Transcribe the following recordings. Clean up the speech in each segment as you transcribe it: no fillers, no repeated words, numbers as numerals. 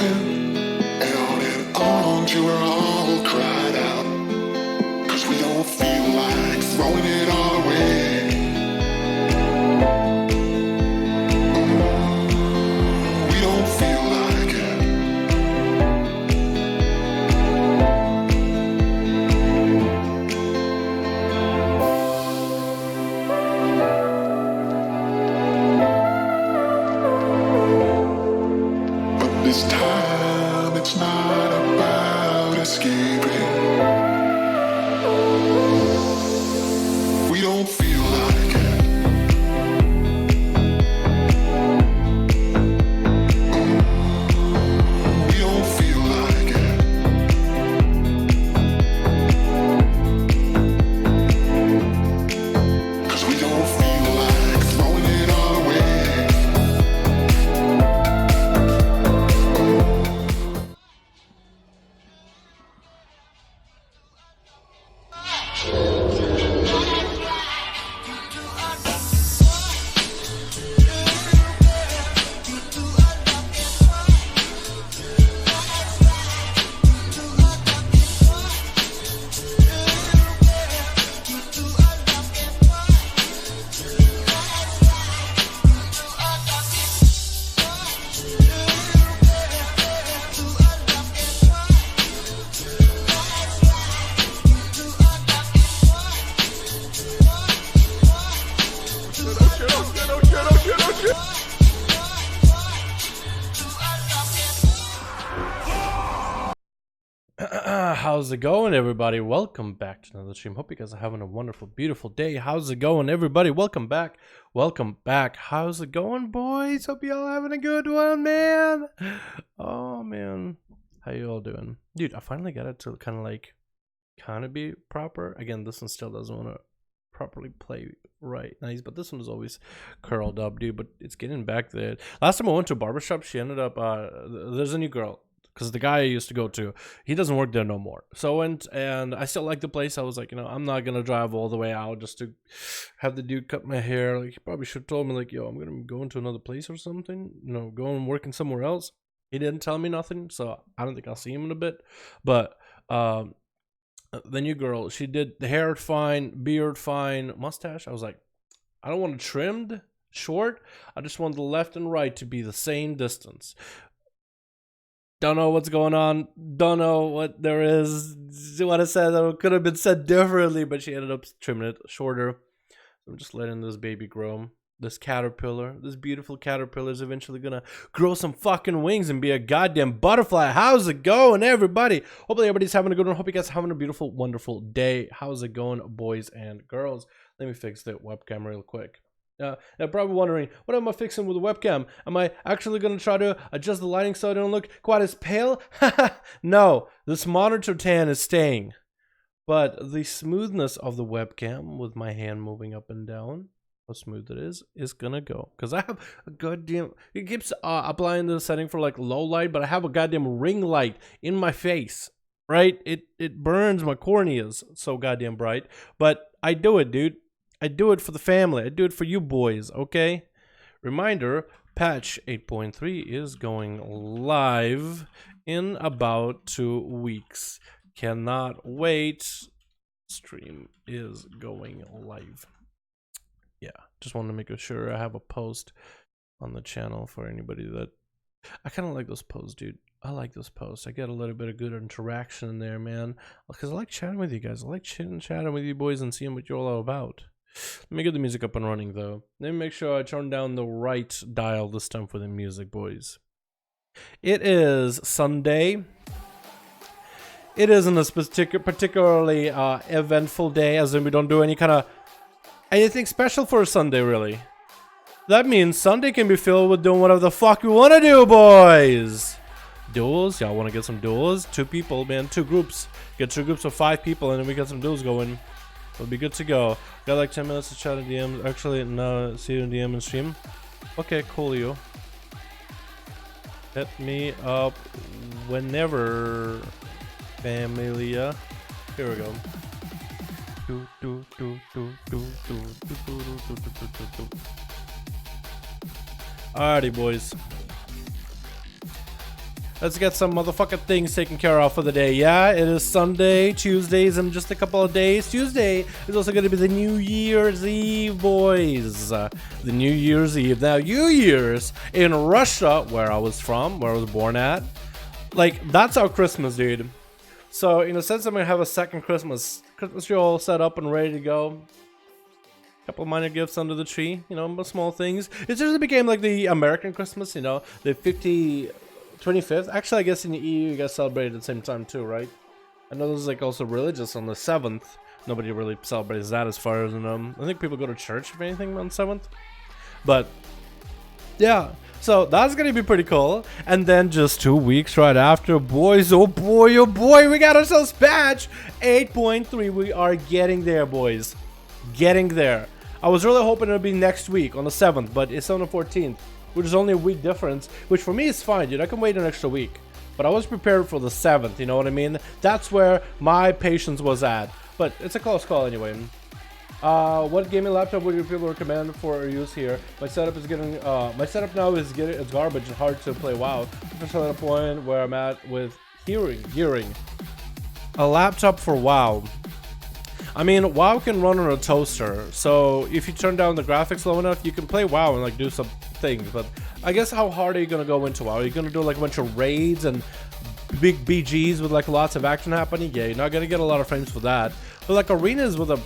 again. And on till we're all cried out. Cause we don't feel like throwing it all away. We don't feel like it. But this time it's not about escaping. We don't feel like it. We don't feel like it. Cause we don't feel like throwing it all away. How's it going, everybody? Welcome back to another stream. Hope you guys are having a wonderful, beautiful day. How's it going, everybody? Welcome back. Welcome back. How's it going, boys? Hope you all having a good one, man. Oh, man. How you all doing? Dude, I finally got it to kind of be proper. Again, this one still doesn't want to properly play right nice, but this one is always curled up, dude. But it's getting back there. Last time I went to a barbershop, she ended up, there's a new girl. Because the guy I used to go to, he doesn't work there no more. So I went, and I still like the place. I was like, I'm not going to drive all the way out just to have the dude cut my hair. Like, he probably should have told me, like, yo, I'm going to go into another place or something. Go and working somewhere else. He didn't tell me nothing, so I don't think I'll see him in a bit. But the new girl, she did the hair fine, beard fine, mustache. I was like, I don't want it trimmed short. I just want the left and right to be the same distance. Don't know what's going on. Don't know what there is. What I said could have been said differently, but she ended up trimming it shorter. I'm just letting this baby grow. This caterpillar, this beautiful caterpillar is eventually gonna grow some fucking wings and be a goddamn butterfly. How's it going, everybody? Hopefully everybody's having a good one. Hope you guys are having a beautiful, wonderful day. How's it going, boys and girls? Let me fix the webcam real quick. They're probably wondering, what am I fixing with the webcam? Am I actually going to try to adjust the lighting so I don't look quite as pale? No, this monitor tan is staying. But the smoothness of the webcam with my hand moving up and down, how smooth it is going to go. Because I have a goddamn, it keeps applying the setting for like low light, but I have a goddamn ring light in my face, right? It burns my corneas so goddamn bright. But I do it, dude. I do it for the family. I do it for you boys, okay? Reminder, patch 8.3 is going live in about 2 weeks. Cannot wait. Stream is going live. Yeah, just wanted to make sure I have a post on the channel for anybody that... I kind of like those posts, dude. I like those posts. I get a little bit of good interaction in there, man. Because I like chatting with you guys. I like chatting with you boys and seeing what you're all about. Let me get the music up and running, though. Let me make sure I turn down the right dial this time for the music, boys. It is Sunday. It isn't a particularly eventful day, as in we don't do anything special for a Sunday, really. That means Sunday can be filled with doing whatever the fuck we want to do, boys. Duels? Y'all want to get some duels? 2 people, man. 2 groups. Get 2 groups of 5 people, and then we got some duels going. We'll be good to go. Got like 10 minutes to chat in DMs. Actually, no, see you in DM and stream. Okay, cool, you. Hit me up whenever, familia. Here we go. Alrighty, boys. Let's get some motherfucking things taken care of for the day. Yeah, it is Sunday, Tuesdays in just a couple of days. Tuesday is also going to be the New Year's Eve, boys. The New Year's Eve. Now, New Year's in Russia, where I was from, where I was born at, like, that's our Christmas, dude. So, in a sense, I'm going to have a second Christmas tree all set up and ready to go. Couple of minor gifts under the tree, you know, small things. It just became like the American Christmas, you know, the 25th. Actually, I guess in the EU you guys celebrate at the same time too, right? I know there's like also religious on the 7th. Nobody really celebrates that as far as I know. I think people go to church if anything on 7th. But yeah, so that's gonna be pretty cool. And then just 2 weeks right after, boys, oh boy, we got ourselves patch 8.3. We are getting there, boys. Getting there. I was really hoping it would be next week on the 7th, but it's on the 14th. Which is only a week difference, which for me is fine, dude. I can wait an extra week. But I was prepared for the 7th, you know what I mean? That's where my patience was at. But it's a close call anyway. What gaming laptop would you people recommend for use here? My setup is getting, my setup now is it's garbage and hard to play WoW. Especially at a point where I'm at with gearing. A laptop for WoW. I mean, WoW can run on a toaster, so if you turn down the graphics low enough, you can play WoW and like do some things. But I guess how hard are you gonna go into WoW? Are you gonna do like a bunch of raids and big BGs with like lots of action happening? Yeah, you're not gonna get a lot of frames for that. But like arenas with a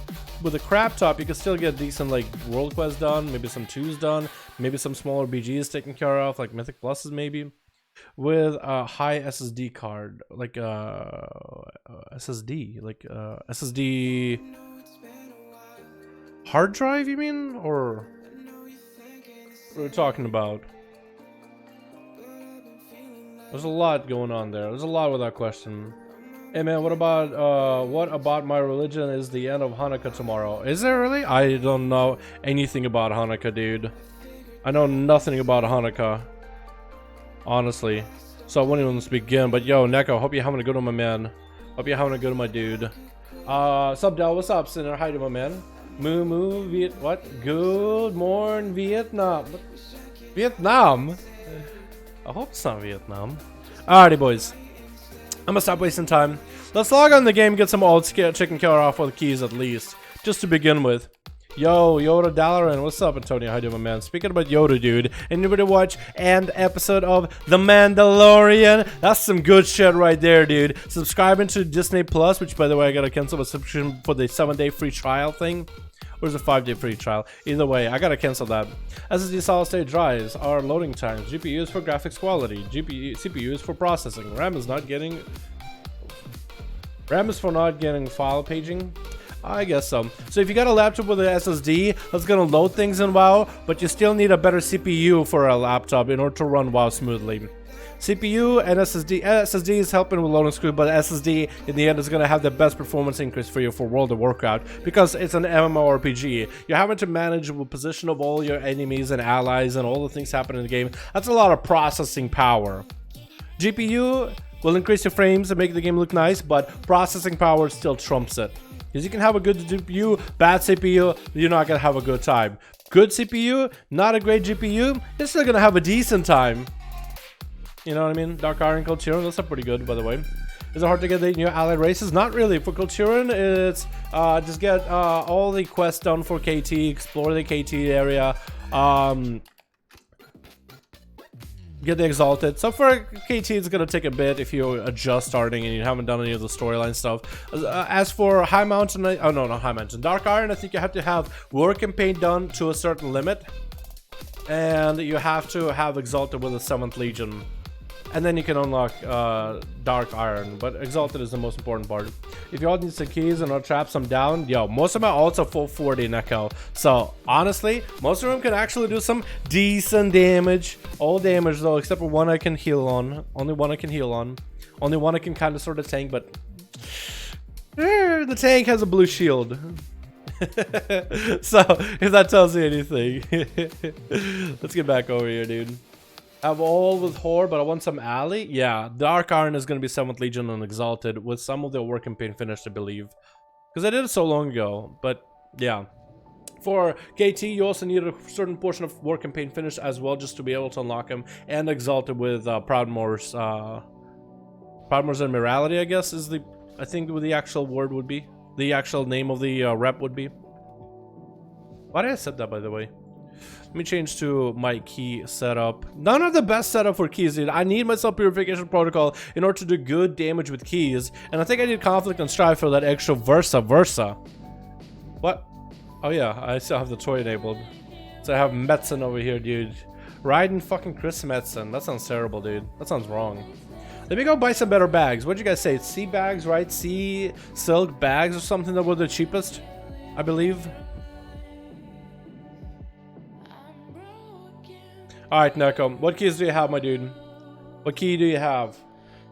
crap top, you can still get decent like world quests done, maybe some 2s done, maybe some smaller BGs taken care of, like Mythic Pluses maybe. With a high SSD card, like SSD hard drive, you mean? Or what are we talking about? There's a lot going on there. There's a lot with that question. Hey man, what about my religion is the end of Hanukkah tomorrow? Is there really? I don't know anything about Hanukkah, dude. I know nothing about Hanukkah. Honestly, so I won't even begin. But yo, Neko, hope you're having a good one, my man. Hope you're having a good one, my dude. Sup, Del? What's up, Sinner? Hi to my man. What? Good morning, Vietnam. Vietnam? I hope it's not Vietnam. Alrighty, boys. I'm gonna stop wasting time. Let's log on the game and get some old chicken killer off with the keys at least, just to begin with. Yo, Yoda Dalaran, what's up, Antonio? How you doing, man? Speaking about Yoda, dude, anybody watch an episode of The Mandalorian? That's some good shit right there, dude. Subscribing to Disney Plus, which, by the way, I gotta cancel my subscription for the 7-day free trial thing. Or is it a 5-day free trial? Either way, I gotta cancel that. SSD solid-state drives are loading times. GPUs for graphics quality. CPUs for processing. RAM is for not getting file paging. I guess so. So if you got a laptop with an SSD that's gonna load things in WoW, but you still need a better CPU for a laptop in order to run WoW smoothly. CPU and SSD is helping with loading screen, but SSD in the end is gonna have the best performance increase for you for World of Warcraft because it's an MMORPG. You're having to manage the position of all your enemies and allies and all the things happening in the game. That's a lot of processing power. GPU will increase your frames and make the game look nice, but processing power still trumps it. Because you can have a good GPU, bad CPU, you're not going to have a good time. Good CPU, not a great GPU, you're still going to have a decent time. You know what I mean? Dark Iron, Kulturan, those are pretty good, by the way. Is it hard to get the new allied races? Not really. For Kulturan, it's just get all the quests done for KT, explore the KT area, get the Exalted. So for KT, it's gonna take a bit if you're just starting and you haven't done any of the storyline stuff. As for High Mountain, oh no, not High Mountain, Dark Iron, I think you have to have War Campaign done to a certain limit, and you have to have Exalted with the 7th Legion, and then you can unlock Dark Iron. But Exalted is the most important part. If you all need some keys and not traps, I'm down. Yo, most of my ults are full 40 Neko. So honestly, most of them can actually do some decent damage. All damage though, except for one I can heal on. Only one I can heal on. Only one I can kind of sort of tank, but the tank has a blue shield. So if that tells you anything. Let's get back over here, dude. I have all with Horde, but I want some Alley. Yeah, Dark Iron is going to be 7th Legion and Exalted with some of their War Campaign finished, I believe. Because I did it so long ago. But yeah, For KT, you also need a certain portion of War Campaign finished as well, just to be able to unlock him. And Exalted with Proudmoore's and Morality, I guess, is I think what the actual word would be. The actual name of the rep would be. Why did I set that, by the way? Let me change to my key setup. None of the best setup for keys, dude. I need my self-purification protocol in order to do good damage with keys. And I think I need Conflict and Strife for that extra versa. What? Oh yeah, I still have the toy enabled. So I have Metzen over here, dude. Riding fucking Chris Metzen. That sounds terrible, dude. That sounds wrong. Let me go buy some better bags. What'd you guys say? Sea bags, right? Sea silk bags or something that were the cheapest, I believe. Alright, Neko. What keys do you have, my dude? What key do you have?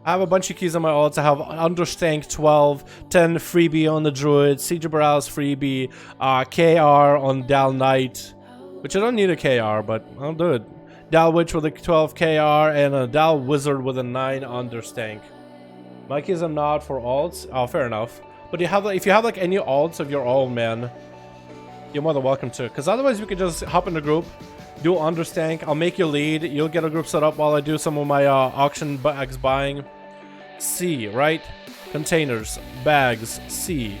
I have a bunch of keys on my alts. I have Understank 12, 10 freebie on the Druid, Siege of Borealis freebie, KR on Dal Knight, which I don't need a KR, but I'll do it. Dal Witch with a 12 KR and a Dal Wizard with a 9 Understank. My keys are not for alts. Oh, fair enough. But if you have like any alts of your own, man, you're more than welcome to. Because otherwise we could just hop in the group, do Understank, I'll make you lead, you'll get a group set up while I do some of my auction bags buying. C, right? Containers, bags, C.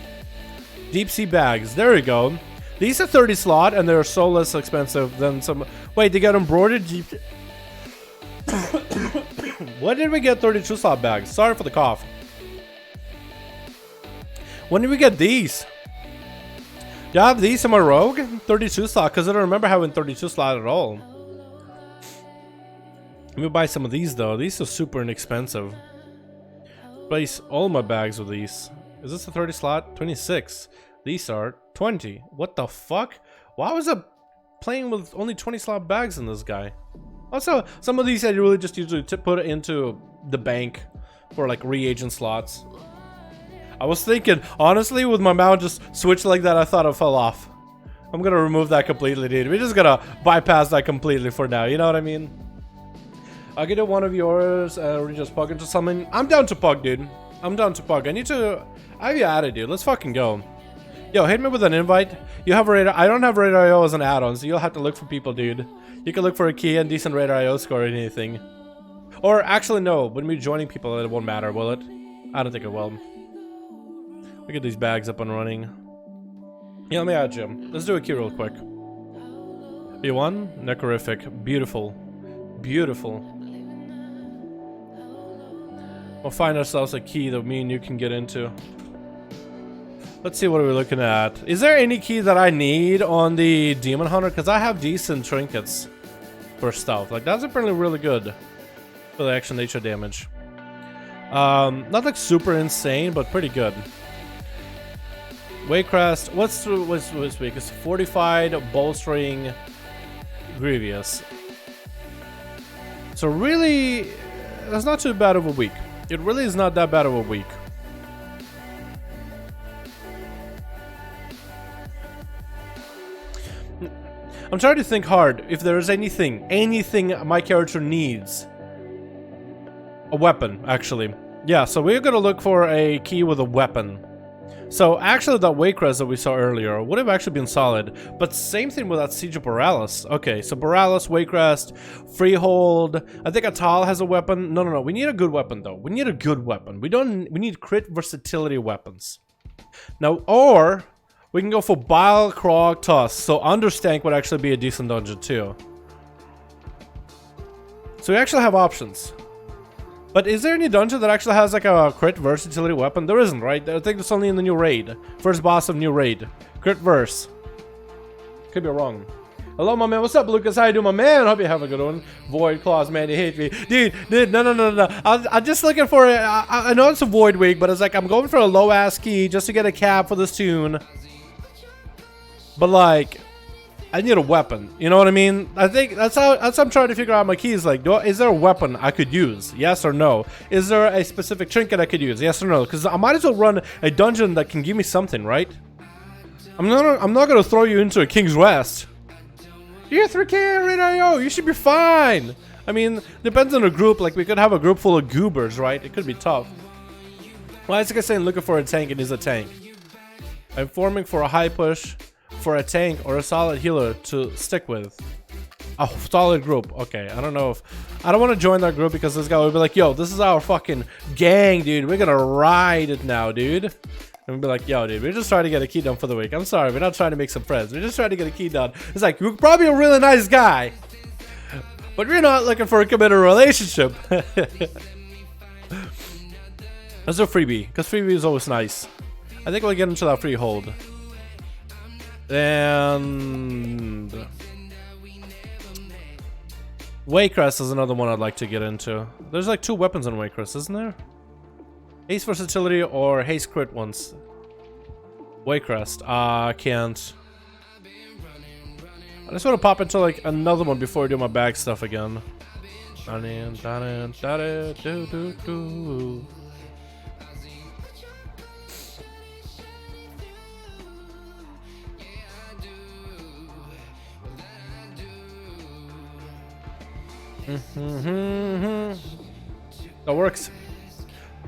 Deep sea bags, there we go. These are 30 slot and they're so less expensive than some... Wait, they got embroidered deep... When did we get 32 slot bags? Sorry for the cough. When did we get these? Do I have these in my rogue? 32 slot, because I don't remember having 32 slot at all. Let me buy some of these though. These are super inexpensive. Place all my bags with these. Is this a 30 slot? 26. These are 20. What the fuck? Why was I playing with only 20 slot bags in this guy? Also, some of these I really just usually put it into the bank for like reagent slots. I was thinking, honestly, with my mount just switched like that, I thought it fell off. I'm gonna remove that completely, dude. We're just gonna bypass that completely for now, you know what I mean? I'll get one of yours and we just pug into something. I'm down to pug, dude. I'm down to pug. I have you added, dude. Let's fucking go. Yo, hit me with an invite. You have radar. I don't have radar IO as an add-on, so you'll have to look for people, dude. You can look for a key and decent radar IO score or anything. Or actually, no. When we're joining people, it won't matter, will it? I don't think it will. Look at these bags up and running. Yeah, let me add you. Let's do a key real quick. B1, Necorific. Beautiful. Beautiful. We'll find ourselves a key that me and you can get into. Let's see what we're looking at. Is there any key that I need on the Demon Hunter? Because I have decent trinkets for stuff. Like, that's apparently really good for the action nature damage. Not like super insane, but pretty good. Waycrest, what's this week? It's Fortified, Bolstering, Grievous. So really, that's not too bad of a week. It really is not that bad of a week. I'm trying to think hard if there is anything my character needs. A weapon, actually. Yeah, so we're gonna look for a key with a weapon. So actually that Waycrest that we saw earlier would have actually been solid, but same thing with that Siege of Borealis. Okay, so Borealis, Waycrest, Freehold. I think Atal has a weapon. No, we need a good weapon though. We need a good weapon. We need crit versatility weapons. Now, or we can go for Bile, Krog, Tusk. So Understank would actually be a decent dungeon too. So we actually have options. But is there any dungeon that actually has like a crit versatility weapon? There isn't, right? I think it's only in the new raid. First boss of new raid. Crit verse. Could be wrong. Hello, my man. What's up, Lucas? How you doing, my man? Hope you have a good one. Void Claws, man. You hate me. Dude, no. I'm just looking for it. I know it's a Void week, but it's like I'm going for a low-ass key just to get a cap for this tune. But like, I need a weapon. You know what I mean? I think that's how I'm trying to figure out my keys. Like, is there a weapon I could use? Yes or no? Is there a specific trinket I could use? Yes or no? Because I might as well run a dungeon that can give me something, right? I'm not gonna throw you into a King's Rest. You're 3K right IO. You should be fine. I mean, depends on the group. Like, we could have a group full of goobers, right? It could be tough. Well, it's like I'm saying, looking for a tank. It is a tank. I'm forming for a high push. for a tank or a solid healer to stick with. A solid group. Okay, I don't know if I don't want to join that group because this guy would be like, yo, this is our fucking gang, dude. We're gonna ride it now, dude. And we'd be like, yo, dude, we're just trying to get a key done for the week. I'm sorry, we're not trying to make some friends. We're just trying to get a key done. It's like, you're probably a really nice guy, but we're not looking for a committed relationship. That's a freebie, because freebie is always nice. I think we'll get into that freehold. And Waycrest is another one I'd like to get into. There's like 2 weapons on Waycrest, isn't there? Haste versatility or haste crit ones. Waycrest. Can't. I just want to pop into like another one before I do my bag stuff again. That works.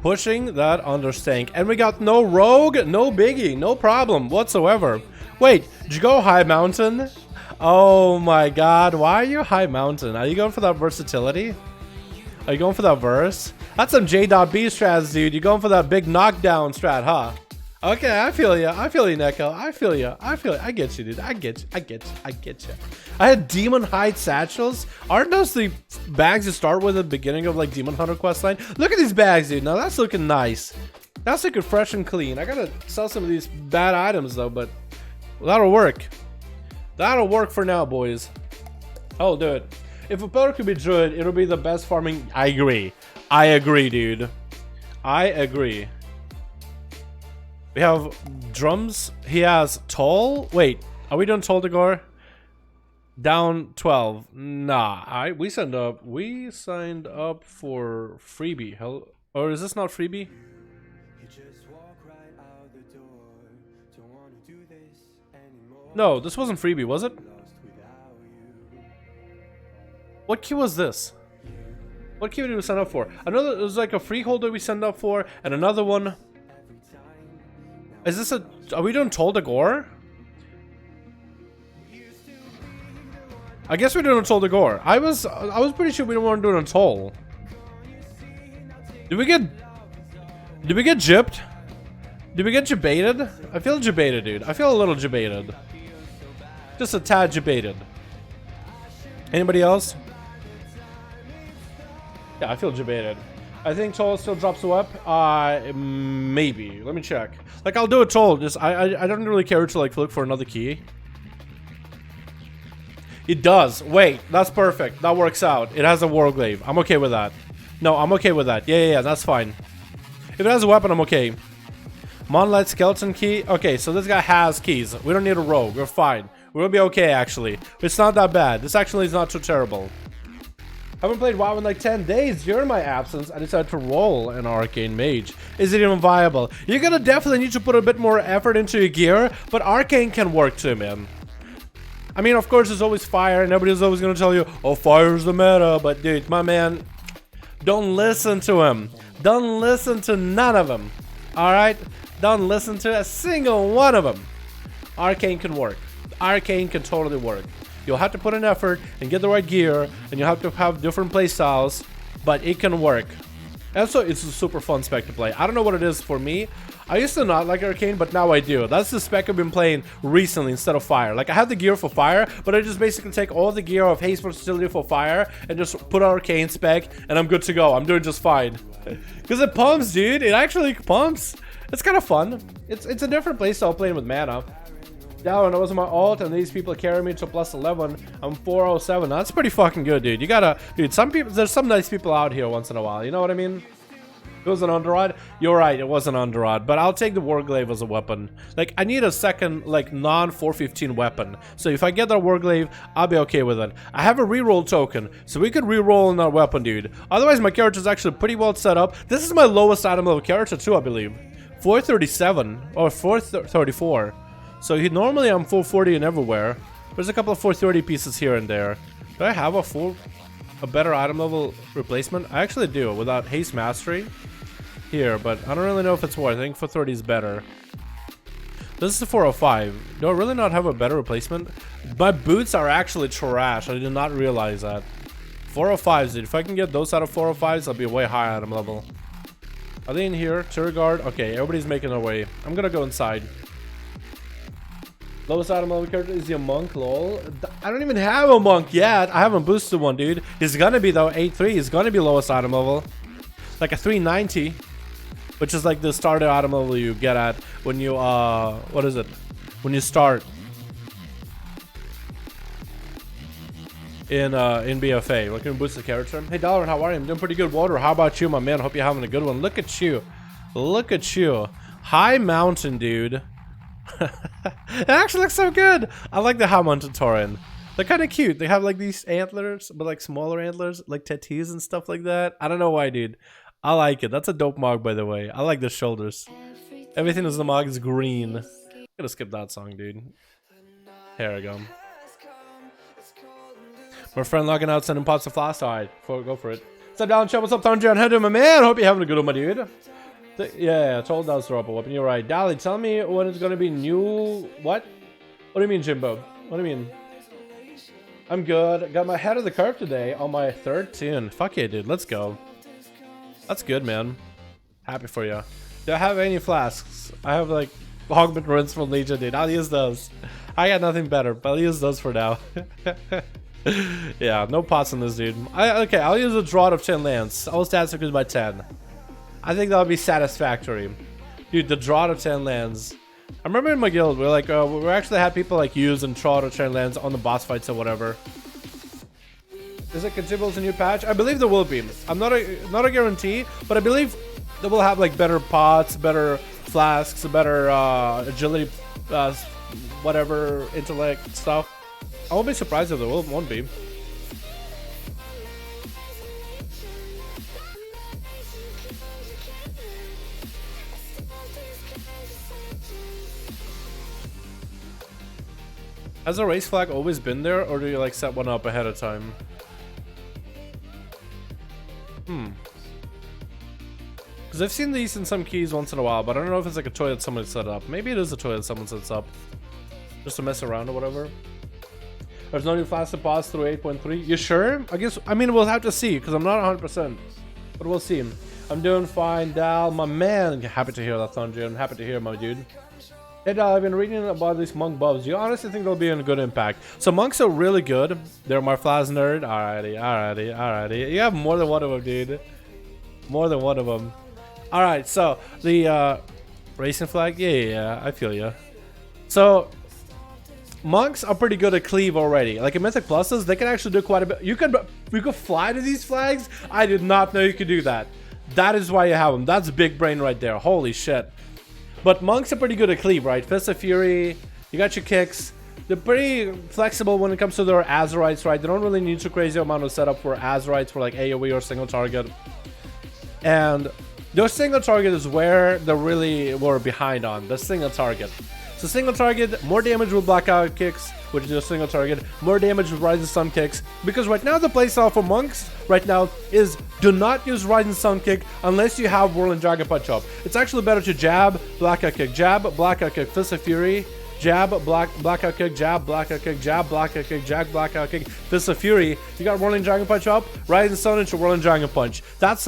Pushing that understank. And we got no rogue, no biggie, no problem whatsoever. Wait, did you go high mountain? Oh my god, why are you high mountain? Are you going for that versatility? Are you going for that verse? That's some J.B strats, dude. You're going for that big knockdown strat, huh? Okay, I feel you. I feel you, Neko. I feel you. I feel you. I get you, dude. I get you. I get you. I get you. I had Demon Hide satchels. Aren't those the bags you start with at the beginning of like Demon Hunter questline? Look at these bags, dude. Now that's looking nice. That's looking fresh and clean. I gotta sell some of these bad items though, but that'll work. That'll work for now, boys. I'll do it. If a pillar could be druid, it'll be the best farming. I agree. I agree, dude. I agree. We have drums. He has toll. Wait, are we doing toll to gore? Down 12. Nah, we signed up. We signed up for freebie. Hell, or is this not freebie? No, this wasn't freebie, was it? What key was this? What key did we sign up for? Another, it was like a freeholder we signed up for, and another one. Is this a? Are we doing toll to gore? I guess we're doing a toll to gore. I was pretty sure we don't want to do it on toll. Did we get gypped? Did we get jebaited? I feel jebaited, dude. I feel a little jebaited. Just a tad jebaited. Anybody else? Yeah, I feel jebaited. I think toll still drops the web. Maybe. Let me check. Like, I'll do a toll. Just I don't really care to like look for another key. It does. Wait, that's perfect. That works out. It has a warglaive. I'm okay with that. No, I'm okay with that. Yeah, that's fine. If it has a weapon, I'm okay. Monolith skeleton key. Okay, so this guy has keys. We don't need a rogue. We're fine. We'll be okay, actually. It's not that bad. This actually is not too terrible. I haven't played WoW in like 10 days. During my absence, I decided to roll an Arcane Mage. Is it even viable? You're gonna definitely need to put a bit more effort into your gear, but Arcane can work too, man. I mean, of course, there's always fire, and everybody's always gonna tell you, oh, fire's the meta, but dude, my man, don't listen to him. Don't listen to none of them. Alright? Don't listen to a single one of them. Arcane can work. Arcane can totally work. You'll have to put in effort and get the right gear, and you'll have to have different play styles, but it can work. Also, it's a super fun spec to play. I don't know what it is for me. I used to not like Arcane, but now I do. That's the spec I've been playing recently instead of Fire. Like, I have the gear for Fire, but I just basically take all the gear of Haste versatility for Fire and just put Arcane spec, and I'm good to go. I'm doing just fine. Because it pumps, dude. It actually pumps. It's kind of fun. It's a different playstyle playing with mana. Dalaran, I was on my ult, and these people carry me to plus 11. I'm 407. That's pretty fucking good, dude. You gotta, dude. Some people, there's some nice people out here once in a while. You know what I mean? It was an Underrod. You're right, it was an Underrod, but I'll take the Warglaive as a weapon. Like, I need a second, like, non-415 weapon. So if I get that Warglaive, I'll be okay with it. I have a reroll token, so we could reroll in that weapon, dude. Otherwise, my character's actually pretty well set up. This is my lowest item level character, too, I believe. 437 or 434. So normally I'm 440 and everywhere. There's a couple of 430 pieces here and there. Do I have a better item level replacement? I actually do, without Haste Mastery here, but I don't really know if it's worth. I think 430 is better. This is the 405. Do I really not have a better replacement? My boots are actually trash. I did not realize that. 405s, dude. If I can get those out of 405s, I'll be way higher item level. Are they in here? Turret guard? Okay, everybody's making their way. I'm gonna go inside. Lowest item level character is the monk, lol. I don't even have a monk yet. I haven't boosted one, dude. He's gonna be though, 8-3. He's gonna be lowest item level. Like a 390. Which is like the starter item level you get at when you, what is it? When you start. In BFA. We're gonna boost the character. Hey Dalaran, how are you? I'm doing pretty good, Water. How about you, my man? Hope you're having a good one. Look at you. Look at you. High mountain, dude. It actually looks so good. I like the high mountain Tauren. They're kind of cute. They have like these antlers, but like smaller antlers, like tattoos and stuff like that. I don't know why, dude. I like it. That's a dope mog, by the way. I like the shoulders. Everything is the mog is green. I'm gonna skip that song, dude. Here we go. My friend logging out, sending pots of flash. Alright, go for it. What's up, Dalaran? What's up, Thunder? How you doing, my man? Hope you're having a good one, my dude. Yeah, told that was drop a weapon. You're right. Dali, tell me when it's gonna be new. What? What do you mean, Jimbo? What do you mean? I'm good. Got my head of the curve today on my 3rd tune. Fuck yeah, dude. Let's go. That's good, man. Happy for you. Do I have any flasks? I have like augment runs from Legion, dude. I'll use those. I got nothing better, but I'll use those for now. Yeah, no pots on this, dude. Okay, I'll use a Draught of 10 lands. All stats are good by 10. I think that'll be satisfactory. Dude, the Draught of 10 lands. I remember in my guild, we actually had people like use and Draught of 10 lands on the boss fights or whatever. Is it consumables a new patch? I believe there will be. I'm not a guarantee, but I believe they will have like better pots, better flasks, better agility, whatever, intellect stuff. I won't be surprised if there won't be. Has a race flag always been there, or do you like set one up ahead of time? Because I've seen these in some keys once in a while, but I don't know if it's like a toy that someone set up. Maybe it is a toy that someone sets up. Just to mess around or whatever. There's no new flash to pause through 8.3. You sure? I mean, we'll have to see, because I'm not 100%. But we'll see. I'm doing fine, Dal, my man. Happy to hear that, Thunder. I'm happy to hear, my dude. Hey, Dal, I've been reading about these monk buffs. You honestly think they'll be in a good impact? So monks are really good. They're my flash nerd. Alrighty. You have more than one of them, dude. More than one of them. Alright, so the racing flag. Yeah, I feel you. So monks are pretty good at cleave already. Like in Mythic Pluses, they can actually do quite a bit. You could fly to these flags. I did not know you could do that. That is why you have them. That's big brain right there. Holy shit. But monks are pretty good at cleave, right? Fist of Fury, you got your kicks. They're pretty flexible when it comes to their Azerites, right? They don't really need too crazy amount of setup for Azerites for like AoE or single target. And their single target is where they really were behind on, the single target. So single target, more damage with blackout kicks, which is a single target, more damage with Rising Sun kicks. Because right now the playstyle for monks right now is do not use Rising Sun kick unless you have Whirling Dragon Punch up. It's actually better to jab, blackout kick, jab, blackout kick, Fist of Fury, jab, blackout kick, jab, blackout kick, jab, blackout kick, jab, blackout kick, Fist of Fury. You got Whirling Dragon Punch up, Rising Sun into Whirling Dragon Punch. That's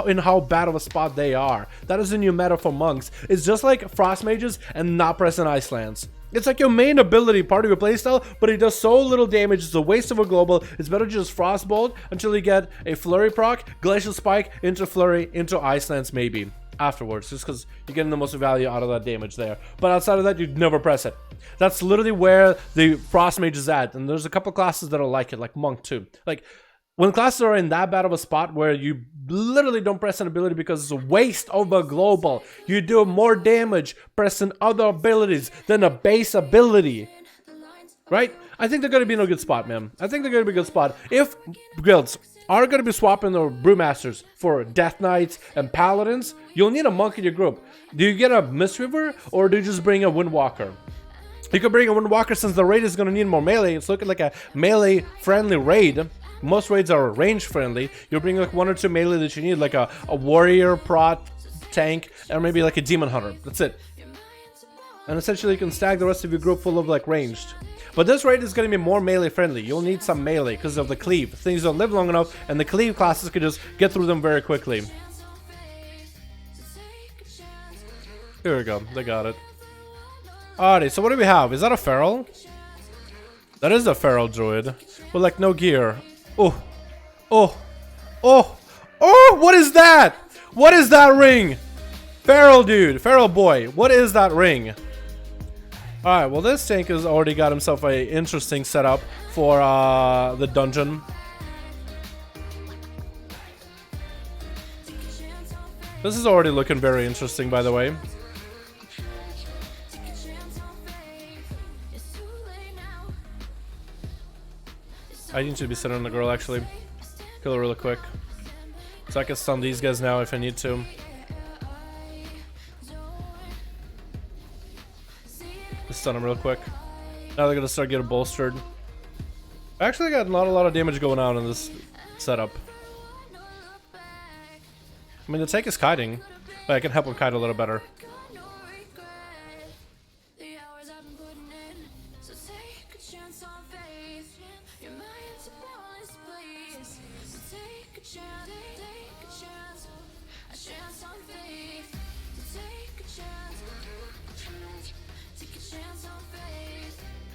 in how bad of a spot they are. That is the new meta for monks. It's just like Frost Mages and not pressing Ice Lands. It's like your main ability, part of your playstyle, but it does so little damage. It's a waste of a global. It's better to just Frostbolt until you get a Flurry proc, Glacial Spike, into Flurry, into Ice Lands maybe afterwards, just because you're getting the most value out of that damage there. But outside of that, you'd never press it. That's literally where the Frost Mage is at, and there's a couple classes that are like it, like Monk too. Like when classes are in that bad of a spot where you literally don't press an ability because it's a waste of a global, you do more damage pressing other abilities than a base ability, right? I think they're going to be in a good spot, man. I think they're going to be a good spot. If guilds are going to be swapping their Brewmasters for Death Knights and Paladins, you'll need a monk in your group. Do you get a Mistweaver or do you just bring a Windwalker? You could bring a Windwalker since the raid is going to need more melee. It's looking like a melee-friendly raid. Most raids are range-friendly. You'll bring like 1 or 2 melee that you need, like a warrior, prot, tank, or maybe like a demon hunter. That's it. and essentially you can stack the rest of your group full of like ranged. But this raid is going to be more melee friendly. You'll need some melee because of the cleave. Things don't live long enough, and the cleave classes can just get through them very quickly. Here we go. They got it. Alrighty, so what do we have? Is that a feral? That is a feral druid. With like no gear. Oh. Oh. Oh. Oh! What is that? What is that ring? Feral dude. Feral boy. What is that ring? Alright, well this tank has already got himself a interesting setup for the dungeon. This is already looking very interesting, by the way. I need to be sitting on the girl, actually. Kill her really quick. So I can stun these guys now if I need to. Stun them real quick. Now they're gonna start getting bolstered. I actually got not a lot of damage going on in this setup. I mean, the tank is kiting, but I can help him kite a little better.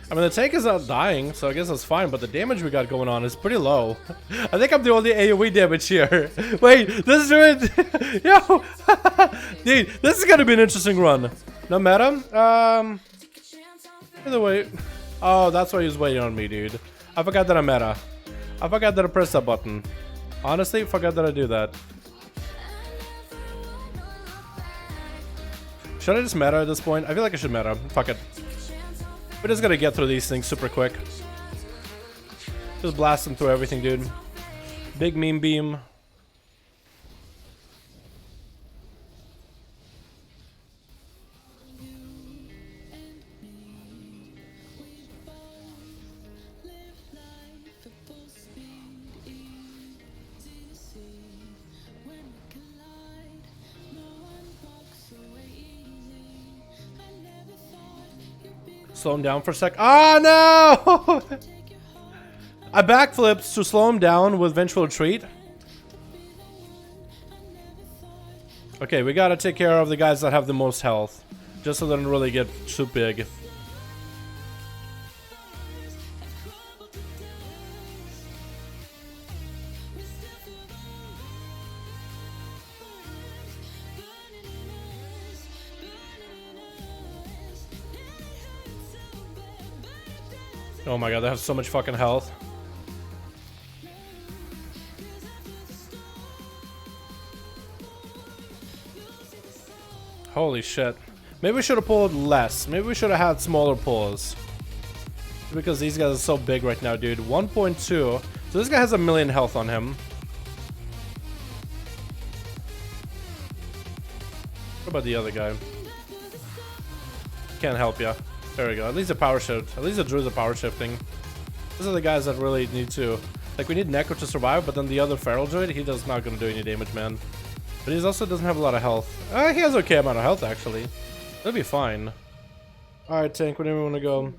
I mean, the tank is not dying, so I guess that's fine, but the damage we got going on is pretty low. I think I'm the only AoE damage here. Wait, this is it. Yo! Dude, this is gonna be an interesting run. No meta? Either way. Oh, that's why he was waiting on me, dude. I forgot that I meta. I forgot that I pressed that button. Honestly, forgot that I do that. Should I just meta at this point? I feel like I should meta. Fuck it. We're just gonna get through these things super quick. Just blast them through everything, dude. Big meme beam. Slow him down for a sec. Oh no! I backflipped to slow him down with vengeful retreat. Okay, we gotta take care of the guys that have the most health, just so they don't really get too big. Oh my god, they have so much fucking health. Holy shit. Maybe we should have pulled less. Maybe we should have had smaller pulls. Because these guys are so big right now, dude. 1.2. So this guy has 1,000,000 health on him. What about the other guy? Can't help ya. There we go. At least a power shift. At least the druids are power shifting. These are the guys that really need to. Like, we need Necro to survive, but then the other feral druid, he does not gonna do any damage, man. But he also doesn't have a lot of health. He has okay amount of health, actually. That'll be fine. Alright, tank, whenever you want to go.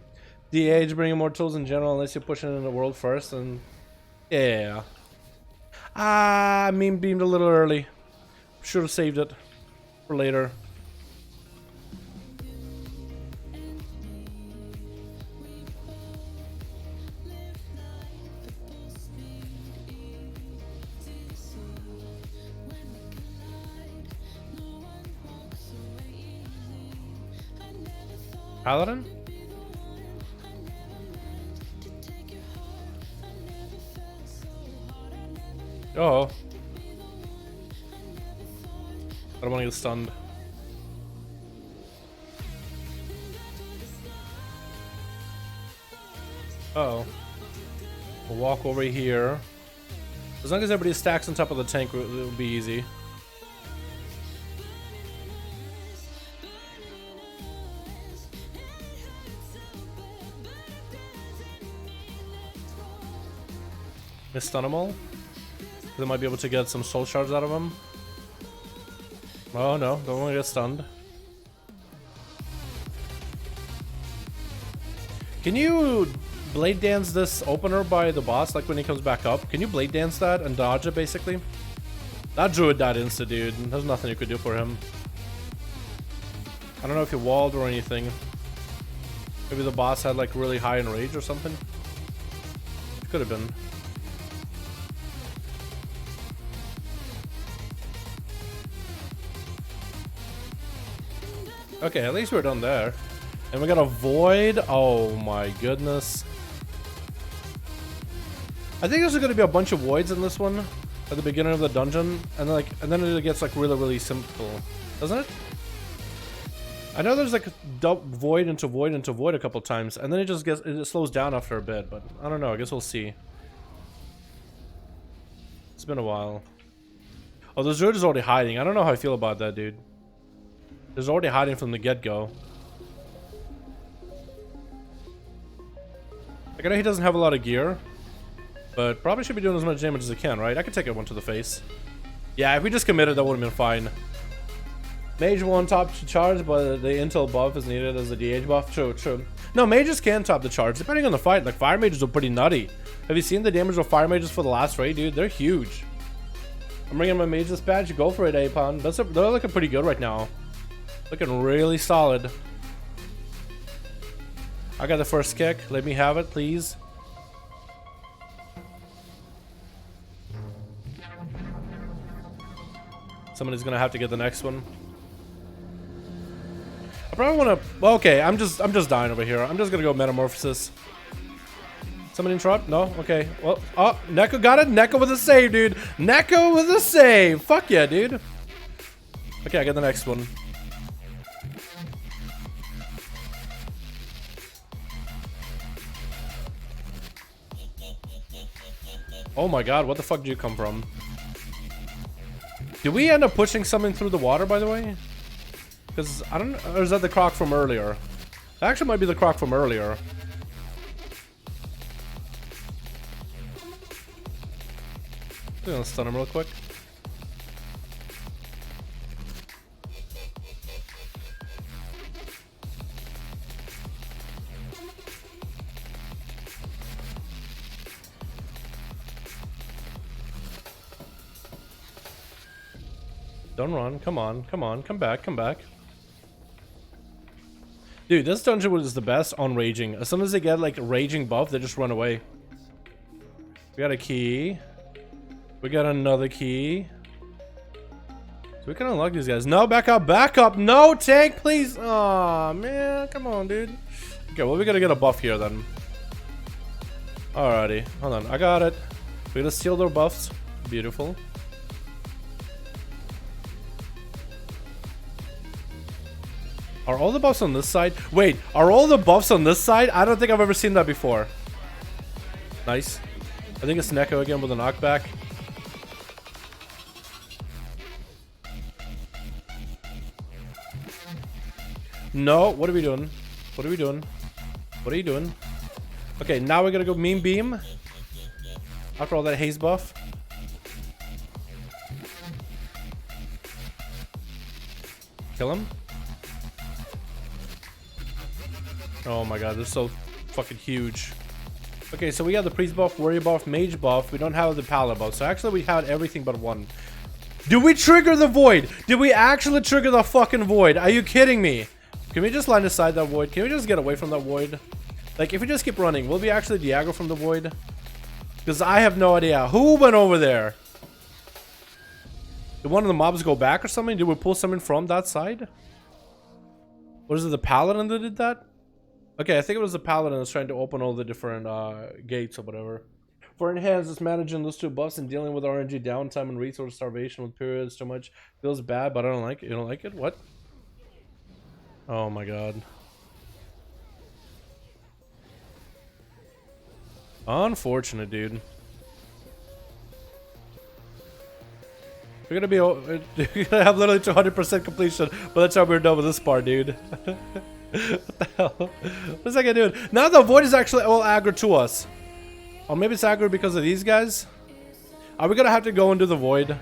DH, bringing more tools in general, unless you're pushing it in the world first, and... yeah. Ah, meme beamed a little early. Should have saved it for later. Paladin? Oh. I don't want to get stunned. Uh-oh. We'll walk over here. As long as everybody stacks on top of the tank, it'll be easy. Stun them all. They might be able to get some soul shards out of them. Oh no, don't want to get stunned. Can you blade dance this opener by the boss, like when he comes back up? Can you blade dance that and dodge it, basically? That druid died insta, dude. There's nothing you could do for him. I don't know if he walled or anything. Maybe the boss had like really high enrage or something. Could have been. Okay, at least we're done there. And we got a void. Oh my goodness. I think there's going to be a bunch of voids in this one at the beginning of the dungeon, and then it gets like really simple, doesn't it? I know there's like void into void into void a couple times, and then it slows down after a bit, but I don't know. I guess we'll see. It's been a while. Oh, the druid is already hiding. I don't know how I feel about that, dude. There's already hiding from the get-go. Like, I know he doesn't have a lot of gear, but probably should be doing as much damage as he can, right? I could take it one to the face. Yeah, if we just committed, that would have been fine. Mage won't top charge, but the intel buff is needed as a DH buff. True, true. No, mages can top the charge, depending on the fight. Like, fire mages are pretty nutty. Have you seen the damage of fire mages for the last raid, dude? They're huge. I'm bringing my mage dispatch. Go for it, Apon. They're looking pretty good right now. Looking really solid. I got the first kick. Let me have it, please. Somebody's gonna have to get the next one. I probably wanna. Okay, I'm just dying over here. I'm just gonna go metamorphosis. Somebody interrupt? No? Okay. Well, oh, Neko got it. Neko with a save, dude. Neko with a save. Fuck yeah, dude. Okay, I got the next one. Oh my god, what the fuck did you come from? Did we end up pushing something through the water, by the way? Because, I don't know, or is that the croc from earlier? That actually might be the croc from earlier. I'm gonna stun him real quick. Don't run. Come on. Come on. Come back. Come back. Dude, this dungeon was the best on raging. As soon as they get like raging buff, they just run away. We got a key. We got another key. So we can unlock these guys. No, back up. Back up. No, tank, please. Aw, man. Come on, dude. Okay, well, we gotta get a buff here then. Alrighty. Hold on. I got it. We gotta steal their buffs. Beautiful. Are all the buffs on this side? Wait, are all the buffs on this side? I don't think I've ever seen that before. Nice. I think it's Neko again with a knockback. No, what are we doing? What are we doing? What are you doing? Okay, now we're gonna go meme beam. After all that haze buff. Kill him. Oh my god, they're so fucking huge. Okay, so we have the priest buff, warrior buff, mage buff. We don't have the paladin buff. So actually we had everything but one. Did we trigger the void? Did we actually trigger the fucking void? Are you kidding me? Can we just line aside that void? Can we just get away from that void? Like, if we just keep running, will we actually diagonal from the void? Because I have no idea. Who went over there? Did one of the mobs go back or something? Did we pull someone from that side? What is it, the paladin that did that? Okay, I think it was the paladin that's trying to open all the different gates or whatever. For enhanced, it's managing those two buffs and dealing with RNG downtime and resource starvation with periods too much. Feels bad, but I don't like it. You don't like it? What? Oh my god. Unfortunate, dude. We're gonna be we're gonna have literally 200% completion, but that's how we're done with this part, dude. What the hell? What's that guy doing? Now the void is actually all aggro to us. Or maybe it's aggro because of these guys. Are we gonna have to go and do the void?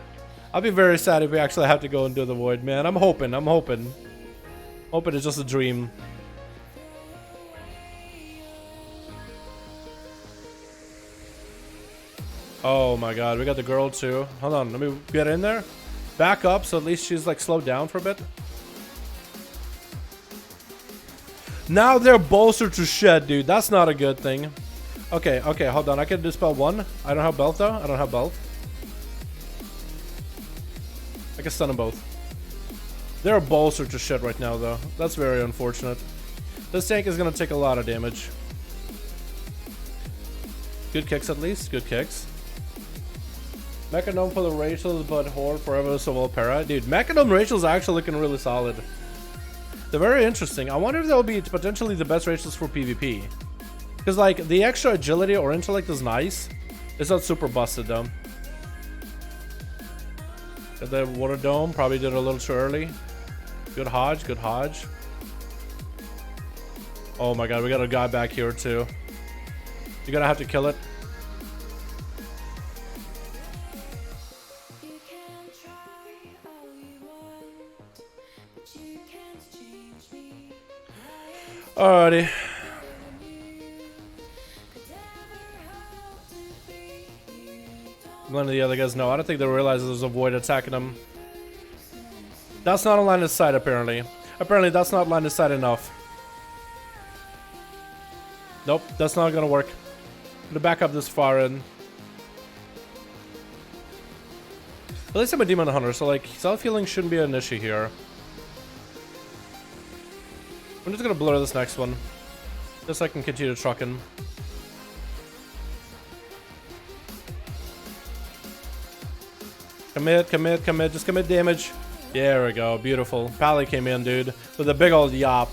I'll be very sad if we actually have to go and do the void, man. I'm hoping. Hoping it's just a dream. Oh my god, we got the girl too. Hold on, let me get in there. Back up so at least she's like slowed down for a bit. Now they're bolstered to shit, dude. That's not a good thing. Okay, okay, hold on. I can dispel one. I don't have belt though. I don't have belt. I can stun them both. They're bolstered to shit right now though. That's very unfortunate. This tank is gonna take a lot of damage. Good kicks at least. Good kicks. Mecha known for the racials, but Horde forever so well para. Dude, Mecha known racials are actually looking really solid. They're very interesting. I wonder if they'll be potentially the best racials for PvP. Because like the extra agility or intellect is nice. It's not super busted though. Got the water dome, probably did it a little too early. Good Hodge, good Hodge. Oh my god, we got a guy back here too. You're gonna have to kill it. Alrighty. None of the other guys know. I don't think they realize there's a void attacking them. That's not a line of sight apparently. Apparently that's not line of sight enough. Nope, that's not gonna work. I'm gonna back up this far in. At least I'm a demon hunter, so like self-healing shouldn't be an issue here. I'm just gonna blur this next one. Just so I can continue trucking. Commit, commit, commit. Just commit damage. There we go. Beautiful. Pally came in, dude. With a big old yop.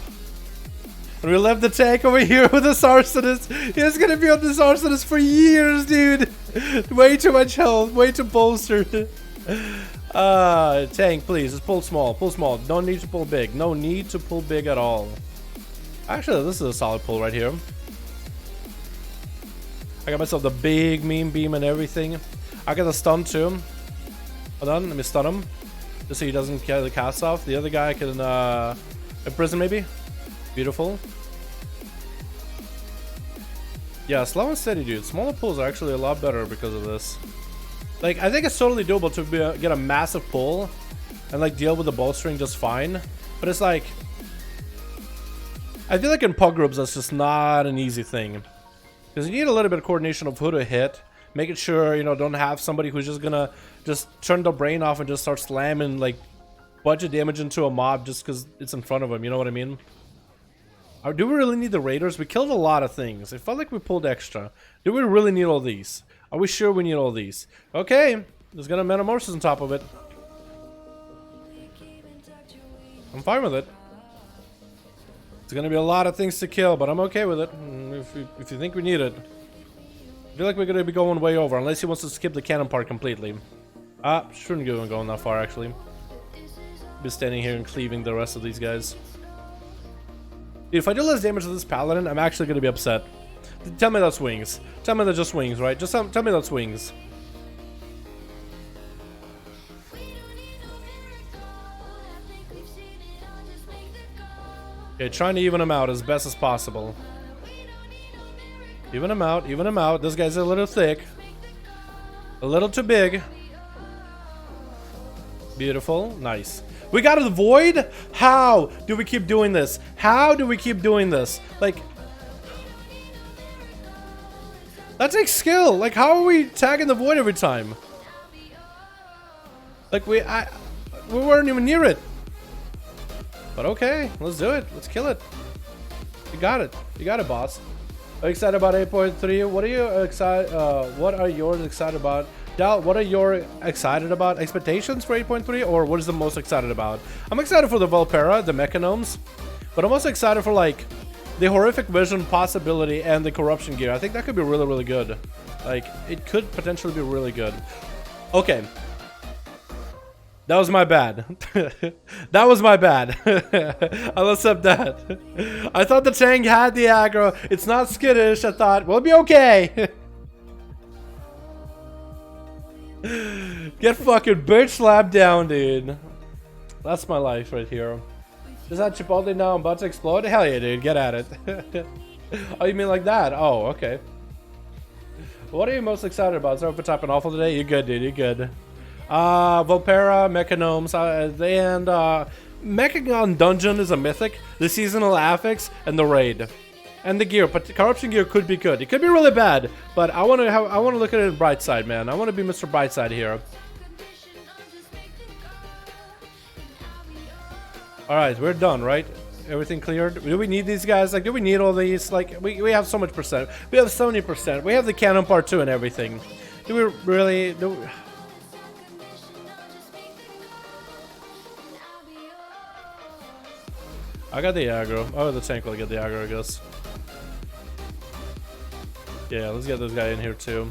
And we left the tank over here with this arsonist. He's gonna be on this arsonist for years, dude. Way too much health. Way too bolstered. Tank, please. Just pull small. Pull small. Don't need to pull big. No need to pull big at all. Actually, this is a solid pull right here. I got myself the big meme beam and everything. I got the stun too. Hold on, let me stun him. Just so he doesn't get the cast off. The other guy can imprison maybe. Beautiful. Yeah, slow and steady, dude. Smaller pulls are actually a lot better because of this. Like, I think it's totally doable to get a massive pull and like deal with the bolstering just fine. But it's like, I feel like in pug groups that's just not an easy thing. Because you need a little bit of coordination of who to hit. Making sure, you know, don't have somebody who's just gonna just turn the brain off and just start slamming like bunch of damage into a mob just because it's in front of him, you know what I mean? Or do we really need the raiders? We killed a lot of things. It felt like we pulled extra. Do we really need all these? Are we sure we need all these? Okay, there's gonna metamorphosis on top of it. I'm fine with it. It's gonna be a lot of things to kill, but I'm okay with it. If you think we need it. I feel like we're gonna be going way over, unless he wants to skip the cannon part completely. Shouldn't go going that far actually. Be standing here and cleaving the rest of these guys. Dude, if I do less damage to this paladin, I'm actually gonna be upset. Tell me that's wings. Tell me that's just wings, right? Just tell me that's wings. Okay, trying to even them out as best as possible. Even him out, even him out. This guy's a little thick. A little too big. Beautiful, nice. We got a void? How do we keep doing this? How do we keep doing this? Like, that takes skill. Like, how are we tagging the void every time? Like, we weren't even near it. But okay, let's do it. Let's kill it. You got it. You got it, boss. Are you excited about 8.3? What are you excited? What are yours excited about? Dal, what are your excited about? Expectations for 8.3, or what is the most excited about? I'm excited for the Valpera, the Mechanomes, but I'm also excited for like the horrific vision possibility and the corruption gear. I think that could be really, really good. Like, it could potentially be really good. Okay. That was my bad. That was my bad. I'll accept that. I thought the tank had the aggro. It's not skittish. I thought, we'll be okay. Get fucking bitch slapped down, dude. That's my life right here. Is that Chipotle now? I'm about to explode? Hell yeah, dude. Get at it. Oh, you mean like that? Oh, okay. What are you most excited about? Sorry for typing awful today. You're good, dude. You're good. Volpera, Mechanomes, and Mechagon Dungeon is a mythic. The seasonal affix and the raid, and the gear. But the corruption gear could be good. It could be really bad, but I want to look at it in bright side, man. I want to be Mr. Brightside here. All right, we're done, right? Everything cleared? Do we need these guys? Like, do we need all these? Like, we have so much percent. We have 70%. We have the cannon part 2 and everything. Do we really? I got the aggro. Oh, the tank will get the aggro, I guess. Yeah, let's get this guy in here too.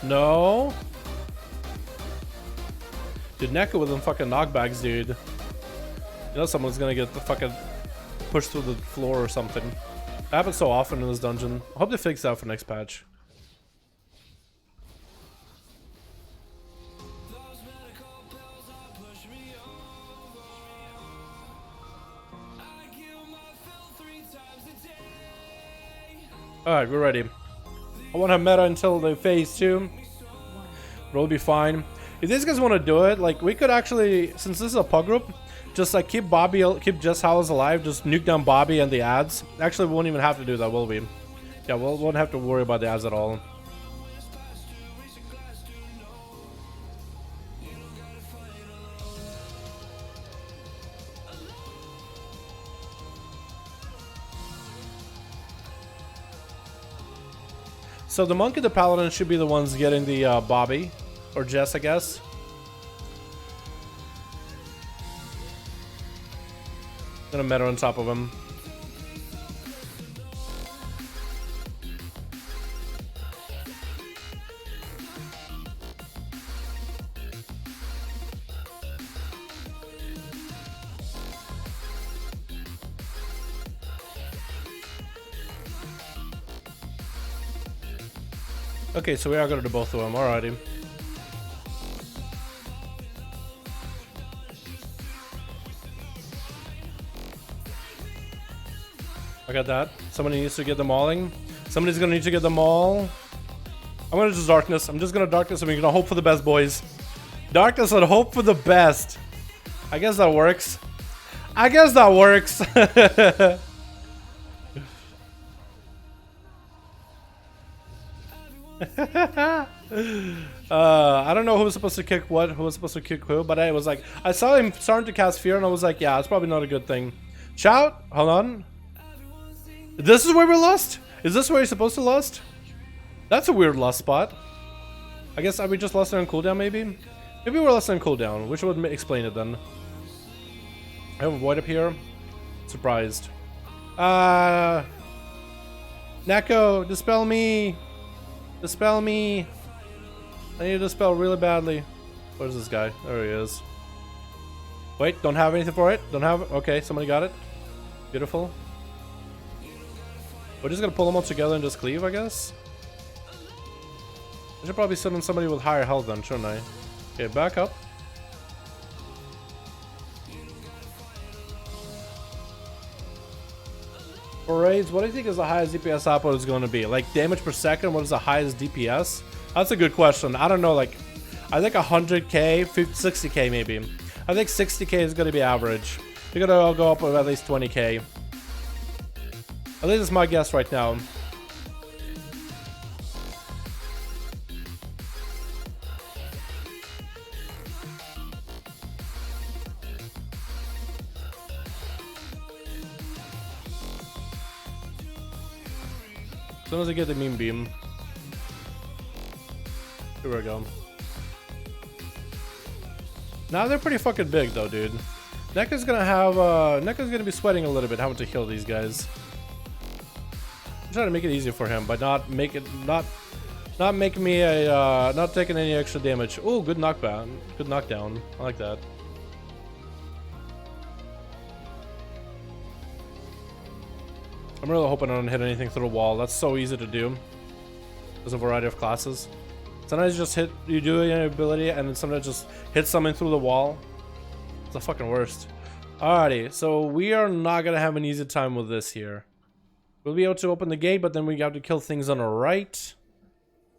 No. Dude, Neko with them fucking knockbacks, dude. You know someone's gonna get the fucking pushed through the floor or something. That happens so often in this dungeon. I hope they fix that for next patch. Alright, we're ready. I want to have meta until the phase 2. We'll be fine. If these guys want to do it, like, we could actually, since this is a pug group, just like keep Jess Howells alive, just nuke down Bobby and the ads. Actually, we won't even have to do that, will we? Yeah, we won't have to worry about the ads at all. So the monk and the paladin should be the ones getting the Bobby, or Jess, I guess. Gonna meta on top of him. Okay, so we are gonna do both of them, alrighty. I got that. Somebody needs to get them alling. Somebody's gonna need to get them all. I'm gonna just darkness. I'm just gonna darkness and we're gonna hope for the best, boys. Darkness and hope for the best. I guess that works. I guess that works. I don't know who was supposed to kick what, who was supposed to kick who, but I was like, I saw him starting to cast fear and I was like, yeah, it's probably not a good thing. Shout, hold on. This is where we lost? Is this where you're supposed to lost? That's a weird lost spot. I guess we just lost it on cooldown, maybe? Maybe we're lost on cooldown, which would explain it then. I have a void up here. Surprised. Neko, dispel me! Dispel me! I need to dispel really badly. Where's this guy? There he is. Wait, don't have anything for it? Don't have it? Okay, somebody got it. Beautiful. We're just gonna pull them all together and just cleave, I guess? I should probably send in somebody with higher health then, shouldn't I? Okay, back up. For raids, what do you think is the highest DPS output is going to be? Like damage per second, what is the highest DPS? That's a good question. I don't know, like, I think 100k, 60k maybe. I think 60k is going to be average. You're going to all go up with at least 20k. At least it's my guess right now. As soon as I get the meme beam. Here we go. Now they're pretty fucking big though, dude. Neka's gonna have Neka's gonna be sweating a little bit having to kill these guys. I'm trying to make it easier for him by not taking any extra damage. Oh, good knockdown. Good knockdown. I like that. I'm really hoping I don't hit anything through the wall. That's so easy to do. There's a variety of classes. Sometimes you just you do an ability and then sometimes just hit something through the wall. It's the fucking worst. Alrighty, so we are not gonna have an easy time with this here. We'll be able to open the gate, but then we have to kill things on the right.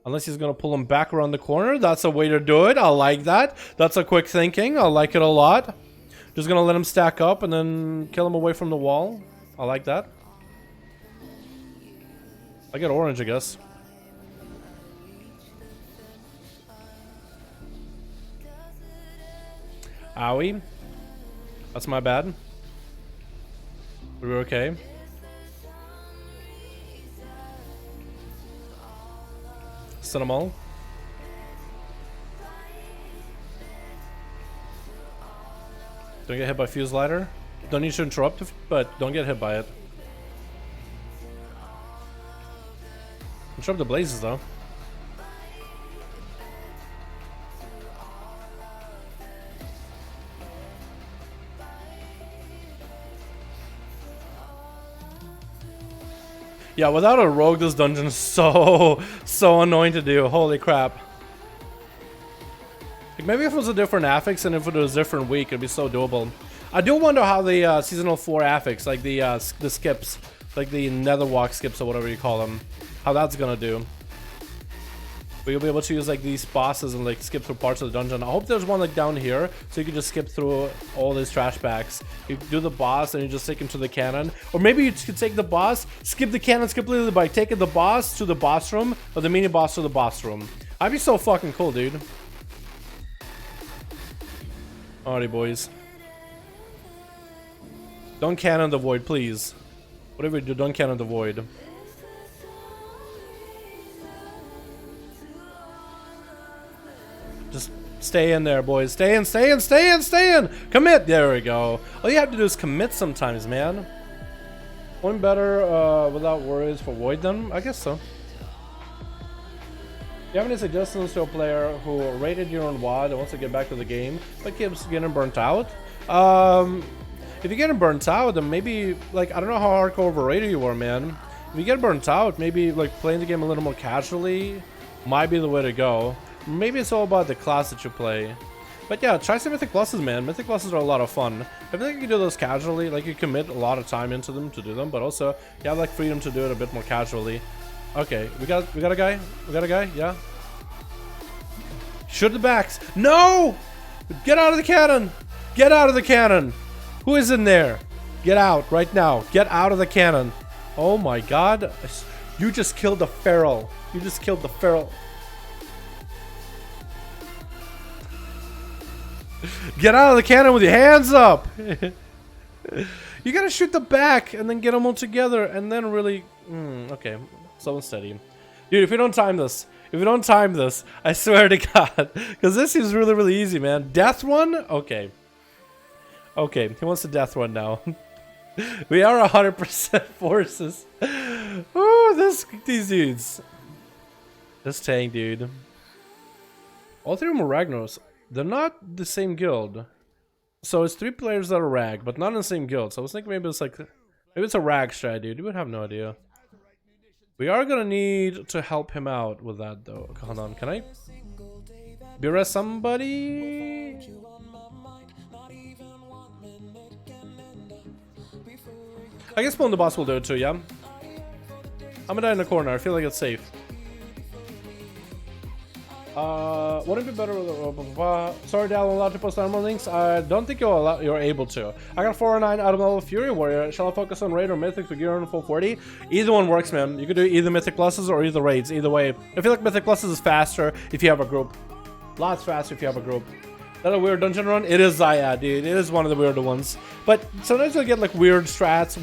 Unless he's gonna pull them back around the corner. That's a way to do it. I like that. That's a quick thinking. I like it a lot. Just gonna let him stack up and then kill him away from the wall. I like that. I get orange, I guess. Owie. That's my bad. We're okay. Stun them all. Don't get hit by fuse lighter. Don't need to interrupt, but don't get hit by it. Interrupt the blazes though. Yeah, without a rogue, this dungeon is so annoying to do. Holy crap. Like maybe if it was a different affix and if it was a different week, it'd be so doable. I do wonder how the seasonal 4 affix, like the skips, like the netherwalk skips or whatever you call them, how that's gonna do. But you'll be able to use like these bosses and like skip through parts of the dungeon. I hope there's one like down here, so you can just skip through all these trash bags. You do the boss and you just take him to the cannon. Or maybe you could take the boss, skip the cannon completely by taking the boss to the boss room, or the mini boss to the boss room. That'd be so fucking cool, dude. Alrighty, boys. Don't cannon the void, please. Whatever you do, don't cannon the void. Just stay in there, boys. Stay in, stay in, stay in, stay in! Commit! There we go. All you have to do is commit sometimes, man. One better without worries for void then? I guess so. Do you have any suggestions to a player who rated you on WoD and wants to get back to the game but keeps getting burnt out? If you're getting burnt out, then maybe, like, I don't know how hardcore of a raider you are, man. If you get burnt out, maybe, like, playing the game a little more casually might be the way to go. Maybe it's all about the class that you play. But yeah, try some Mythic Pluses, man. Mythic Pluses are a lot of fun. I think you can do those casually, like you commit a lot of time into them to do them, but also you have like freedom to do it a bit more casually. Okay, we got a guy? We got a guy? Yeah. Shoot the backs. No! Get out of the cannon! Get out of the cannon! Who is in there? Get out right now. Get out of the cannon. Oh my god. You just killed the feral. You just killed the feral. Get out of the cannon with your hands up. You gotta shoot the back and then get them all together and then really okay, slow and steady, dude. If we don't time this, I swear to god, because this is really easy, man. Death one. Okay, he wants the death one now. We are 100% forces. Ooh, these dudes, this tank, dude. All 3 of them are Ragnaros. They're not the same guild. So it's 3 players that are rag, but not in the same guild. So I was thinking maybe it's like, maybe it's a rag strat, dude. You would have no idea. We are gonna need to help him out with that though. Hold on, can I BRS somebody? I guess pulling the boss will do it too, yeah? I'm gonna die in the corner. I feel like it's safe. Wouldn't it be better with sorry, Dal, allowed to post armor links? I don't think you're able to. I got 409 out of level Fury Warrior. Shall I focus on raid or mythic for gear on full 40? Either one works, man. You could do either mythic pluses or either raids. Either way, I feel like mythic pluses is faster if you have a group. Lots faster if you have a group. That a weird dungeon run? It is Zaya, dude. It is one of the weirder ones. But sometimes you'll get like weird strats,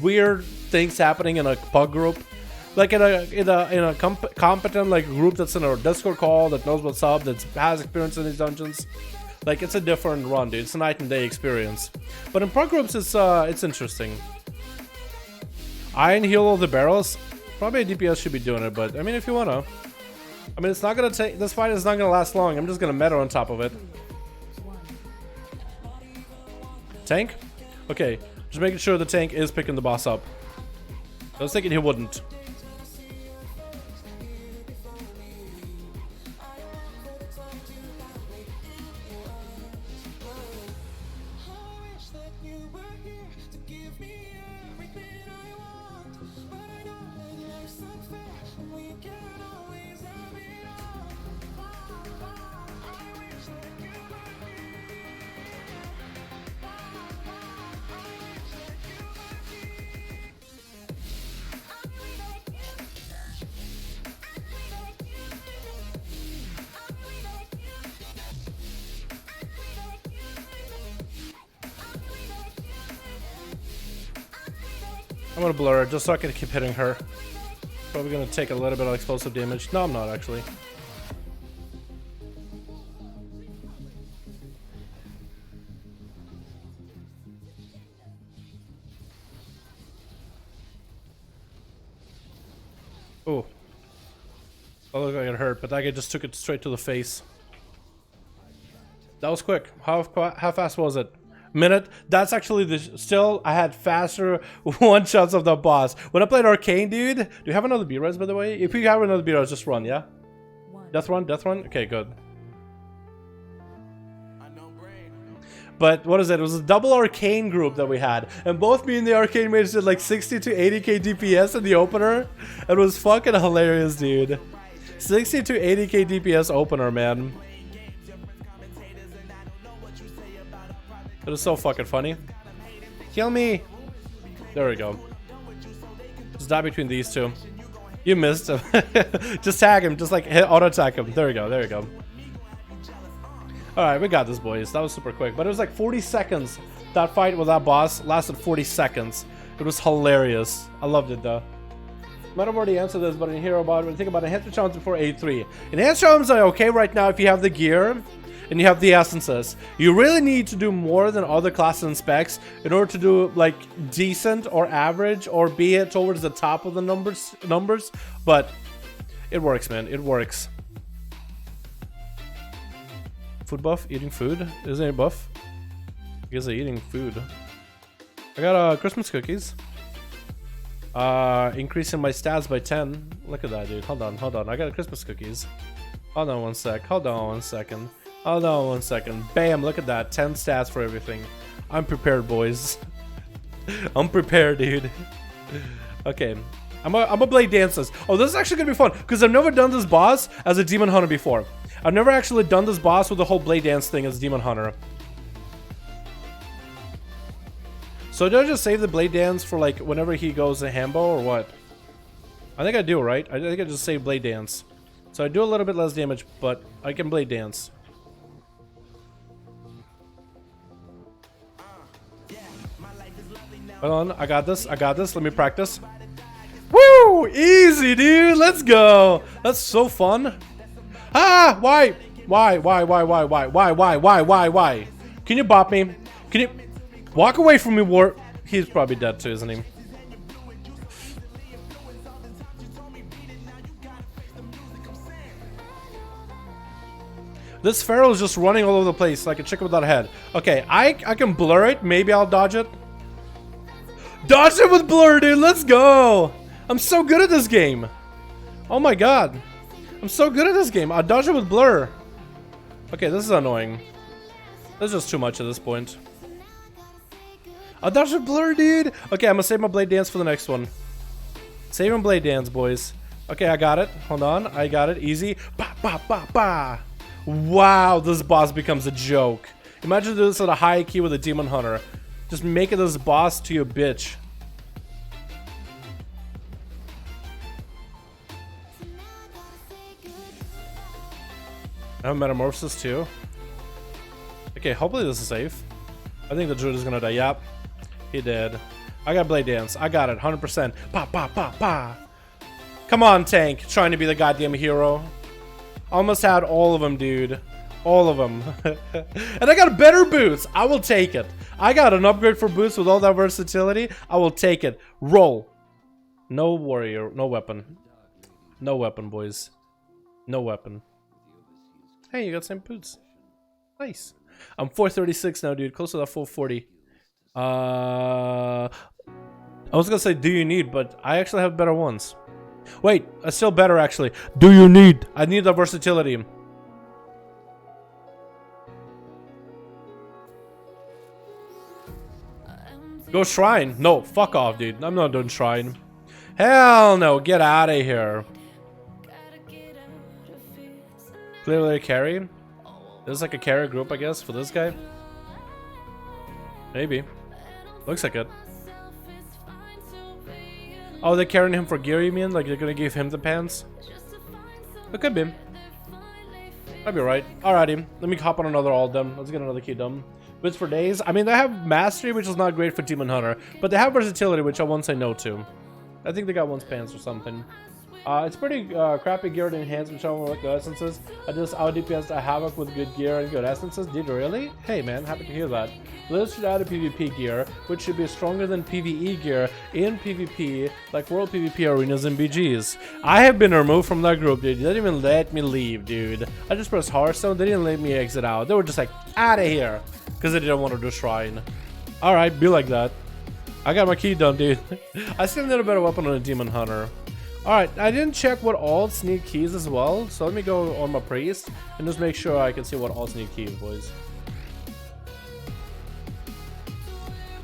weird things happening in a pug group. Like in a competent like group that's in a Discord call that knows what's up, that has experience in these dungeons. Like it's a different run, dude. It's a night and day experience. But in pro groups, it's interesting. Iron heal all the barrels. Probably a DPS should be doing it, but I mean if you wanna. I mean it's not gonna take, this fight is not gonna last long. I'm just gonna meta on top of it. Tank? Okay, just making sure the tank is picking the boss up. I was thinking he wouldn't. I'm gonna blur her just so I can keep hitting her. Probably gonna take a little bit of explosive damage. No, I'm not actually. Oh. I look like it hurt, but that guy just took it straight to the face. That was quick. How fast was it? Minute? That's actually the still I had faster one shots of the boss. When I played Arcane, dude. Do you have another B-res, by the way? If you have another B-res, just run, yeah? Death run, death run? Okay, good. But what is it? It was a double Arcane group that we had. And both me and the Arcane Mage did like 60 to 80k DPS in the opener. It was fucking hilarious, dude. 60 to 80k DPS opener, man. It was so fucking funny. Kill me! There we go. Just die between these two. You missed him. Just tag him. Just like hit auto attack him. There we go. There we go. Alright, we got this, boys. That was super quick. But it was like 40 seconds. That fight with that boss lasted 40 seconds. It was hilarious. I loved it, though. Might have already answered this, but in here about when think about enhanced charms before A3. Enhanced charms are okay right now if you have the gear and you have the essences. You really need to do more than other classes and specs in order to do like decent or average or be it towards the top of the numbers. But it works, man. It works. Food buff? Eating food? Is there any buff? I guess they're eating food. I got Christmas cookies. Increasing my stats by 10. Look at that, dude. Hold on, hold on. I got Christmas cookies. Hold on one sec. Hold on one second. Hold on one second. Bam, look at that. 10 stats for everything. I'm prepared, boys. I'm prepared, dude. Okay. I'm a blade dance this. Oh, this is actually gonna be fun because I've never done this boss as a demon hunter before. I've never actually done this boss with the whole blade dance thing as demon hunter. So do I just save the blade dance for like whenever he goes to Hambo or what? I think I do, right? I think I just save blade dance. So I do a little bit less damage, but I can blade dance. Hold on, I got this. I got this. Let me practice. Woo! Easy, dude. Let's go. That's so fun. Ah! Why? Why? Can you bop me? Can you walk away from me, War? He's probably dead too, isn't he? This Pharaoh is just running all over the place like a chicken without a head. Okay, I can blur it. Maybe I'll dodge it. Dodge it with blur, dude. Let's go. I'm so good at this game. Oh my god. I'm so good at this game. I'll dodge it with blur. Okay, this is annoying. This is just too much at this point. I'll dodge with blur, dude. Okay, I'm gonna save my blade dance for the next one. Saving blade dance, boys. Okay, I got it. Hold on. I got it. Easy. Ba, ba, ba, ba. Wow, this boss becomes a joke. Imagine this at a high key with a demon hunter. Just making this boss to your bitch. I have metamorphosis too. Okay, hopefully this is safe. I think the druid is gonna die. Yep, he did. I got blade dance. I got it. 100%. Pa pa pa pa. Come on, tank. Trying to be the goddamn hero. Almost had all of them, dude. All of them. And I got better boots. I will take it. I got an upgrade for boots with all that versatility. I will take it. Roll. No warrior. No weapon. No weapon, boys. No weapon. Hey, you got the same boots. Nice. I'm 436 now, dude. Close to that 440. I was gonna say, do you need? But I actually have better ones. Wait, still better actually. Do you need? I need the versatility. Go shrine. No, fuck off, dude. I'm not doing shrine. Hell no, get out of here. Clearly a carry. There's like a carry group, I guess, for this guy. Maybe. Looks like it. Oh, they're carrying him for gear, you mean? Like they're gonna give him the pants? It could be. I'd be right. Alrighty, let me hop on another all them. Let's get another key done. Bits for days. I mean, they have mastery, which is not great for Demon Hunter, but they have versatility, which I won't say no to. I think they got one's pants or something. It's pretty crappy gear to enhance, which I don't like the essences. I just out DPS to Havoc with good gear and good essences. Did you really? Hey man, happy to hear that. Blizzard should add a PvP gear, which should be stronger than PvE gear in PvP, like World PvP arenas and BGs. I have been removed from that group, dude. They didn't even let me leave, dude. I just pressed Hearthstone, they didn't let me exit out. They were just like, out of here, because they didn't want to do Shrine. Alright, be like that. I got my key done, dude. I still need a better weapon on a Demon Hunter. Alright, I didn't check what alts need keys as well, so let me go on my priest and just make sure I can see what alts need keys, boys.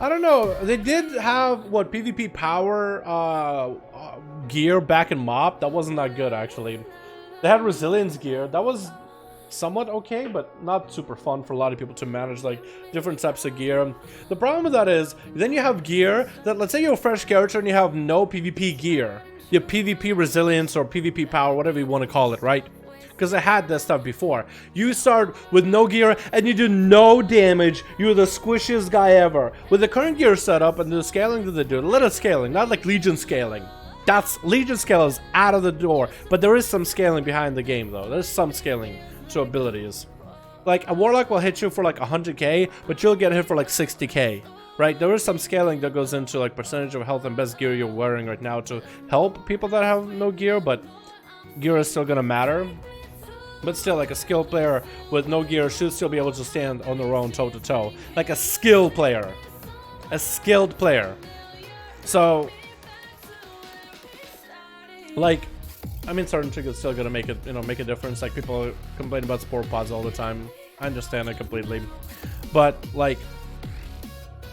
I don't know, they did have, what, PvP power gear back in MoP. That wasn't that good, actually. They had resilience gear. That was somewhat okay, but not super fun for a lot of people to manage, like, different types of gear. The problem with that is, then you have gear that, let's say you're a fresh character and you have no PvP gear. You have PvP resilience or PvP power, whatever you want to call it, right? Because I had that stuff before. You start with no gear and you do no damage. You're the squishiest guy ever. With the current gear setup and the scaling that they do, a little scaling, not like Legion scaling. That's Legion scale is out of the door. But there is some scaling behind the game, though. There's some scaling to abilities. Like, a Warlock will hit you for like 100k, but you'll get hit for like 60k. Right, there is some scaling that goes into like percentage of health and best gear you're wearing right now to help people that have no gear, but gear is still gonna matter. But still, like a skilled player with no gear should still be able to stand on their own toe to toe, like a skilled player, So, like, I mean, certain triggers still gonna make it, you know, make a difference. Like people complain about sport pods all the time. I understand it completely, but like,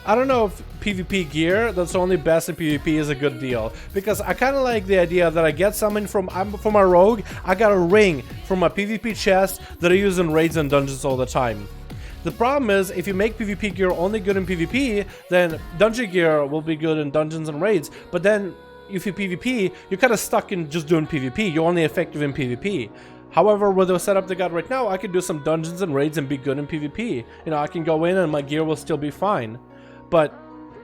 I don't know if PvP gear that's only best in PvP is a good deal, because I kind of like the idea that I get something from for my rogue. I got a ring from my PvP chest that I use in raids and dungeons all the time. The problem is, if you make PvP gear only good in PvP, then dungeon gear will be good in dungeons and raids, but then if you PvP, you're kind of stuck in just doing PvP. You're only effective in PvP. However, with the setup they got right now, I can do some dungeons and raids and be good in PvP. You know, I can go in and my gear will still be fine. But,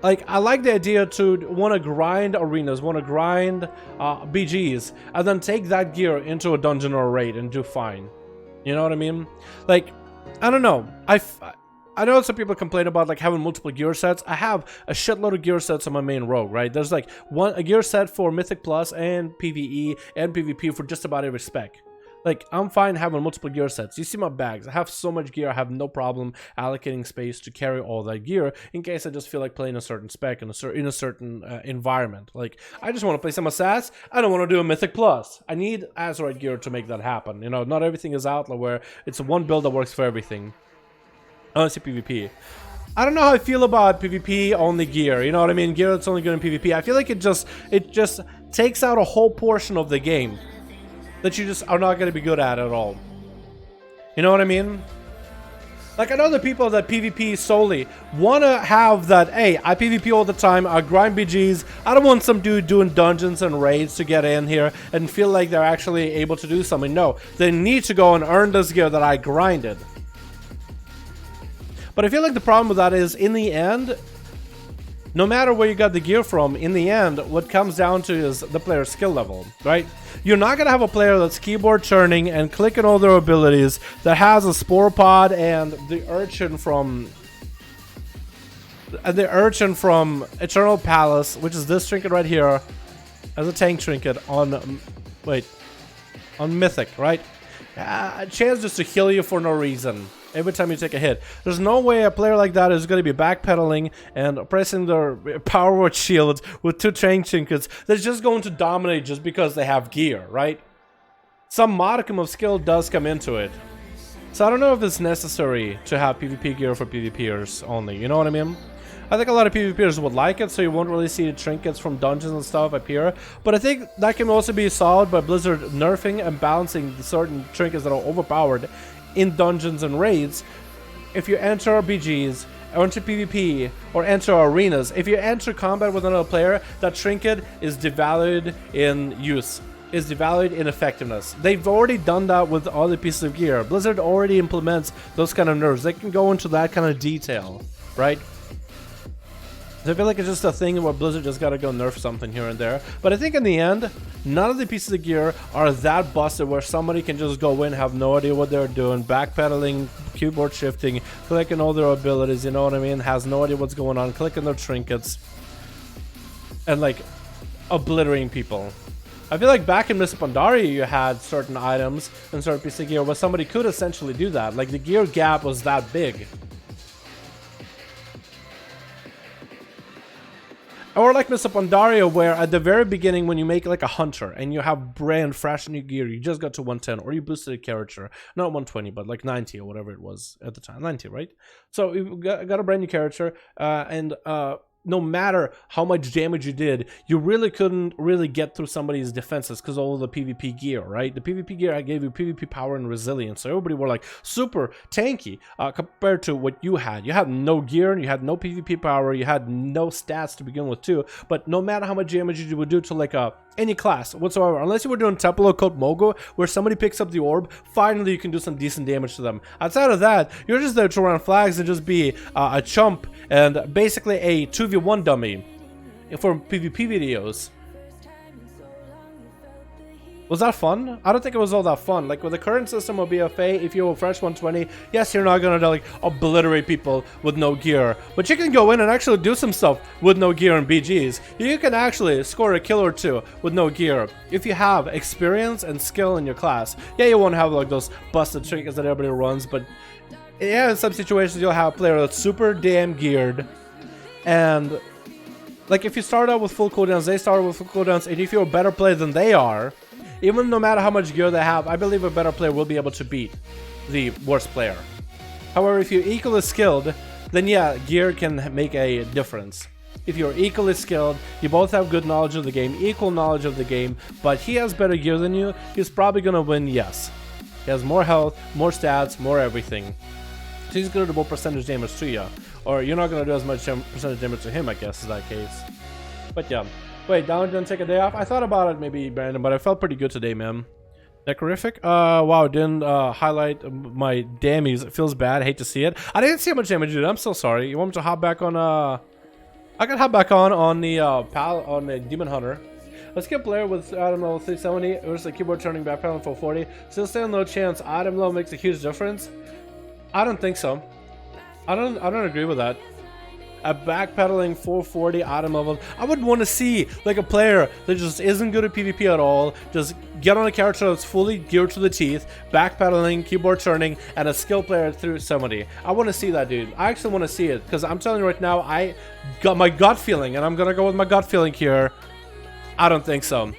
like, I like the idea to want to grind arenas, want to grind BGs, and then take that gear into a dungeon or a raid and do fine. You know what I mean? Like, I don't know. I know some people complain about, like, having multiple gear sets. I have a shitload of gear sets on my main rogue, right? There's, like, a gear set for Mythic Plus and PvE and PvP for just about every spec. Like, I'm fine having multiple gear sets. You see my bags. I have so much gear, I have no problem allocating space to carry all that gear in case I just feel like playing a certain spec in a certain environment. Like, I just want to play some Assassin. I don't want to do a Mythic Plus. I need Azeroth gear to make that happen. You know, not everything is Outlaw where it's one build that works for everything. Honestly, PvP. I don't know how I feel about PvP only gear. You know what I mean? Gear that's only good in PvP. I feel like it just takes out a whole portion of the game that you just are not going to be good at all. You know what I mean? Like, I know the people that PvP solely want to have that, hey, I PvP all the time, I grind BGs, I don't want some dude doing dungeons and raids to get in here and feel like they're actually able to do something. No, they need to go and earn this gear that I grinded. But I feel like the problem with that is, in the end, no matter where you got the gear from, in the end, what comes down to is the player's skill level, right? You're not going to have a player that's keyboard churning and clicking all their abilities that has a Spore Pod and the Urchin from Eternal Palace, which is this trinket right here, as a tank trinket on, on Mythic, right? A chance just to heal you for no reason every time you take a hit. There's no way a player like that is going to be backpedaling and pressing their power word shields with two tank trinkets that's just going to dominate just because they have gear, right? Some modicum of skill does come into it. So I don't know if it's necessary to have PvP gear for PvPers only, you know what I mean? I think a lot of PvPers would like it, so you won't really see the trinkets from dungeons and stuff appear. But I think that can also be solved by Blizzard nerfing and balancing certain trinkets that are overpowered in dungeons and raids. If you enter BGs, or enter PvP, or enter arenas, if you enter combat with another player, that trinket is devalued in use. is devalued in effectiveness. They've already done that with other pieces of gear. Blizzard already implements those kind of nerfs. They can go into that kind of detail, right? So I feel like it's just a thing where Blizzard just gotta go nerf something here and there. But I think in the end, none of the pieces of gear are that busted where somebody can just go in, have no idea what they're doing, backpedaling, keyboard shifting, clicking all their abilities, you know what I mean? Has no idea what's going on, clicking their trinkets, and like obliterating people. I feel like back in Mists of Pandaria you had certain items and certain pieces of gear where somebody could essentially do that. Like the gear gap was that big. Or like Mists of Pandaria, where at the very beginning when you make like a hunter and you have brand fresh new gear, you just got to 110 or you boosted a character, not 120 but like 90 or whatever it was at the time, 90, right? So you got a brand new character and no matter how much damage you did, you really couldn't really get through somebody's defenses because all of the PvP gear, right? The PvP gear gave you PvP power and resilience, so everybody were like super tanky compared to what you had. You had no gear, you had no PvP power, you had no stats to begin with too, but no matter how much damage you would do to like any class whatsoever, unless you were doing Temple of Cult Mogo, where somebody picks up the orb, finally you can do some decent damage to them. Outside of that, you're just there to run flags and just be a chump and basically a 2v1 dummy for PvP videos. Was that fun? I don't think it was all that fun. Like with the current system of BFA, if you're a fresh 120, yes, you're not gonna like obliterate people with no gear, but you can go in and actually do some stuff with no gear and BGs. You can actually score a kill or two with no gear if you have experience and skill in your class. Yeah, you won't have like those busted trinkets that everybody runs, but yeah, in some situations you'll have a player that's super damn geared, and like if you start out with full cooldowns, they start with full cooldowns, and if you're a better player than they are, even no matter how much gear they have, I believe a better player will be able to beat the worst player. However, if you're equally skilled, then yeah, gear can make a difference. If you're equally skilled, you both have good knowledge of the game, equal knowledge of the game, but he has better gear than you, he's probably gonna win, yes. He has more health, more stats, more everything. So he's gonna do more percentage damage to you. Or you're not gonna do as much percentage damage to him, I guess, in that case. But yeah. Wait, Dalaran didn't take a day off? I thought about it maybe, Brandon, but I felt pretty good today, man. Necrorific? Wow, didn't highlight my dammies. It feels bad. I hate to see it. I didn't see how much damage you did. I'm so sorry. You want me to hop back on, I can hop back on the Demon Hunter. Let's get player with item level 370 versus the keyboard turning back panel 440. Still stand no chance. Item level makes a huge difference. I don't think so. I don't agree with that. A backpedaling 440 item level. I would want to see like a player that just isn't good at PvP at all, just get on a character that's fully geared to the teeth, backpedaling, keyboard turning, and a skill player through 70. I want to see that, dude. I actually want to see it because I'm telling you right now, I got my gut feeling, and I'm gonna go with my gut feeling here. I don't think so.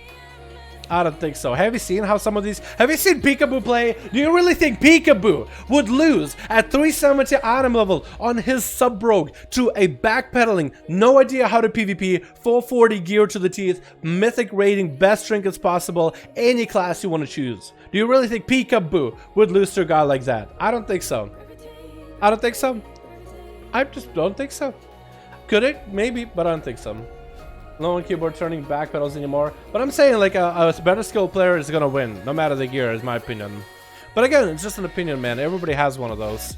I don't think so. Have you seen how some of these... Have you seen Peekaboo play? Do you really think Peekaboo would lose at 370 item level on his sub-rogue to a backpedaling, no idea how to PvP, 440 gear to the teeth, mythic rating, best trinkets possible, any class you want to choose? Do you really think Peekaboo would lose to a guy like that? I don't think so. I don't think so. I just don't think so. Could it? Maybe, but I don't think so. No one keyboard turning back pedals anymore. But I'm saying like a better skilled player is gonna win, no matter the gear, is my opinion. But again, it's just an opinion, man. Everybody has one of those.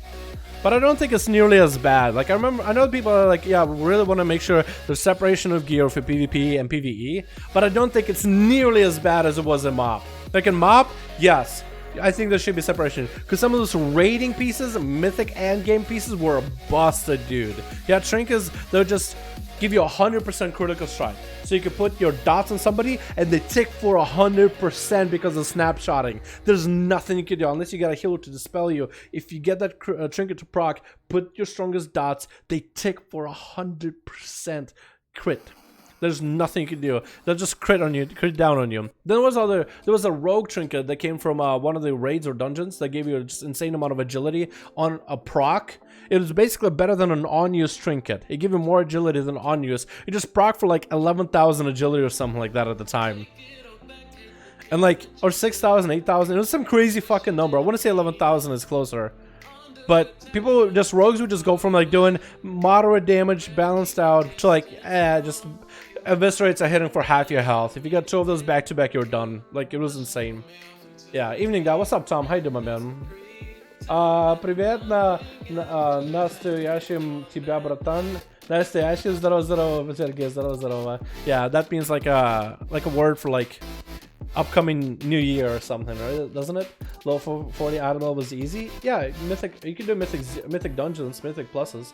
But I don't think it's nearly as bad. Like I know people are like, yeah, we really want to make sure there's separation of gear for PvP and PvE. But I don't think it's nearly as bad as it was in MoP. Like in MoP, yes, I think there should be separation. Because some of those rating pieces, mythic and game pieces, were busted, dude. Yeah, trinkets, they'll just give you 100% critical strike. So you can put your dots on somebody and they tick for 100% because of snapshotting. There's nothing you can do unless you get a healer to dispel you. If you get that trinket to proc, put your strongest dots, they tick for 100% crit. There's nothing you can do. They'll just crit on you, crit down on you. Then there was a rogue trinket that came from one of the raids or dungeons that gave you an insane amount of agility on a proc. It was basically better than an on-use trinket. It gave you more agility than on-use. It just proc for like 11,000 agility or something like that at the time. And like, or 6,000, 8,000. It was some crazy fucking number. I want to say 11,000 is closer. But rogues would just go from like doing moderate damage, balanced out, to like, just eviscerates a hitting for half your health. If you got 2 of those back to back, you're done. Like, it was insane. Yeah, evening guy. What's up, Tom? How you doing, my man? Привет на настоящем тебя, братан. Настоящий здорово, Сергей, здорово. Yeah, that means like a word for like upcoming new year or something, right? Doesn't it? Low 40 Admiral was easy. Yeah, mythic. You can do mythic dungeons, mythic pluses.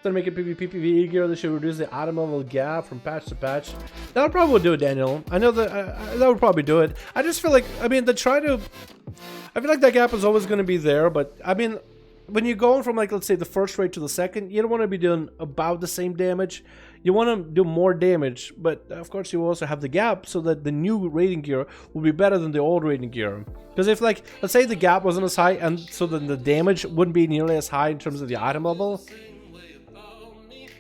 Then make it PvE gear that should reduce the item level gap from patch to patch. That would probably do it, Daniel. I know that that would probably do it. I just feel like, I mean, I feel like that gap is always going to be there, but I mean, when you're going from, like, let's say the first raid to the second, you don't want to be doing about the same damage. You want to do more damage, but of course you also have the gap so that the new raiding gear will be better than the old raiding gear. Because if, like, let's say the gap wasn't as high, and so then the damage wouldn't be nearly as high in terms of the item level,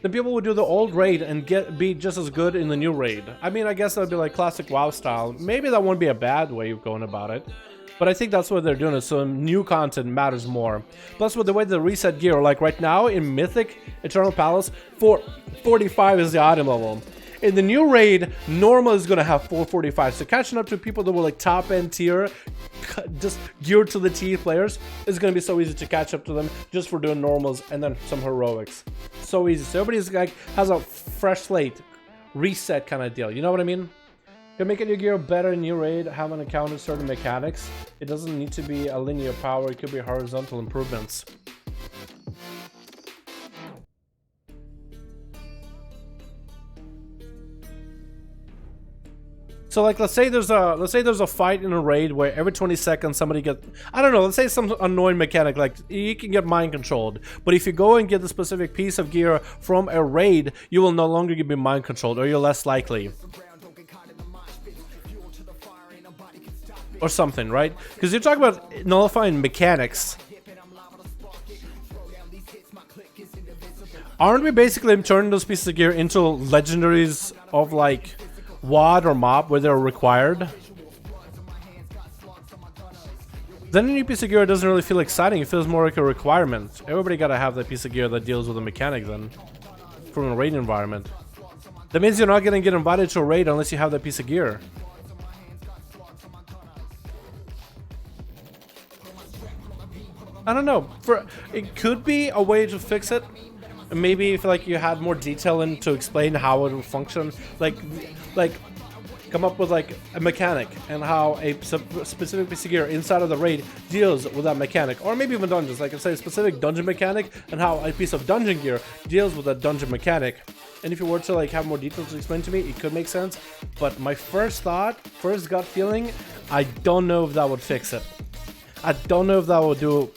then people would do the old raid and be just as good in the new raid. I mean, I guess that would be like classic WoW style. Maybe that wouldn't be a bad way of going about it. But I think that's what they're doing, so new content matters more. Plus, with the way the reset gear, like right now in Mythic, Eternal Palace, 445 is the item level. In the new raid, normal is going to have 445. So catching up to people that were like top end tier, just geared to the T players, is going to be so easy to catch up to them just for doing normals and then some heroics. So easy. So everybody's like has a fresh slate, reset kind of deal. You know what I mean? You're making your gear better in new raid, haven't encountered certain mechanics. It doesn't need to be a linear power, it could be horizontal improvements. So like let's say there's a fight in a raid where every 20 seconds somebody gets, I don't know, let's say some annoying mechanic like you can get mind controlled, but if you go and get the specific piece of gear from a raid, you will no longer be mind controlled, or you're less likely. Or something, right? Because you're talking about nullifying mechanics. Aren't we basically turning those pieces of gear into legendaries of like WAD or MOB where they're required? Then a new piece of gear doesn't really feel exciting, it feels more like a requirement. Everybody gotta have that piece of gear that deals with a mechanic then, from a raid environment. That means you're not gonna get invited to a raid unless you have that piece of gear. I don't know. It could be a way to fix it. Maybe if like you had more detail in to explain how it would function, like come up with like a mechanic and how a specific piece of gear inside of the raid deals with that mechanic, or maybe even dungeons. Like say a specific dungeon mechanic and how a piece of dungeon gear deals with that dungeon mechanic. And if you were to like have more details to explain to me, it could make sense. But my first gut feeling, I don't know if that would fix it. I don't know if that will do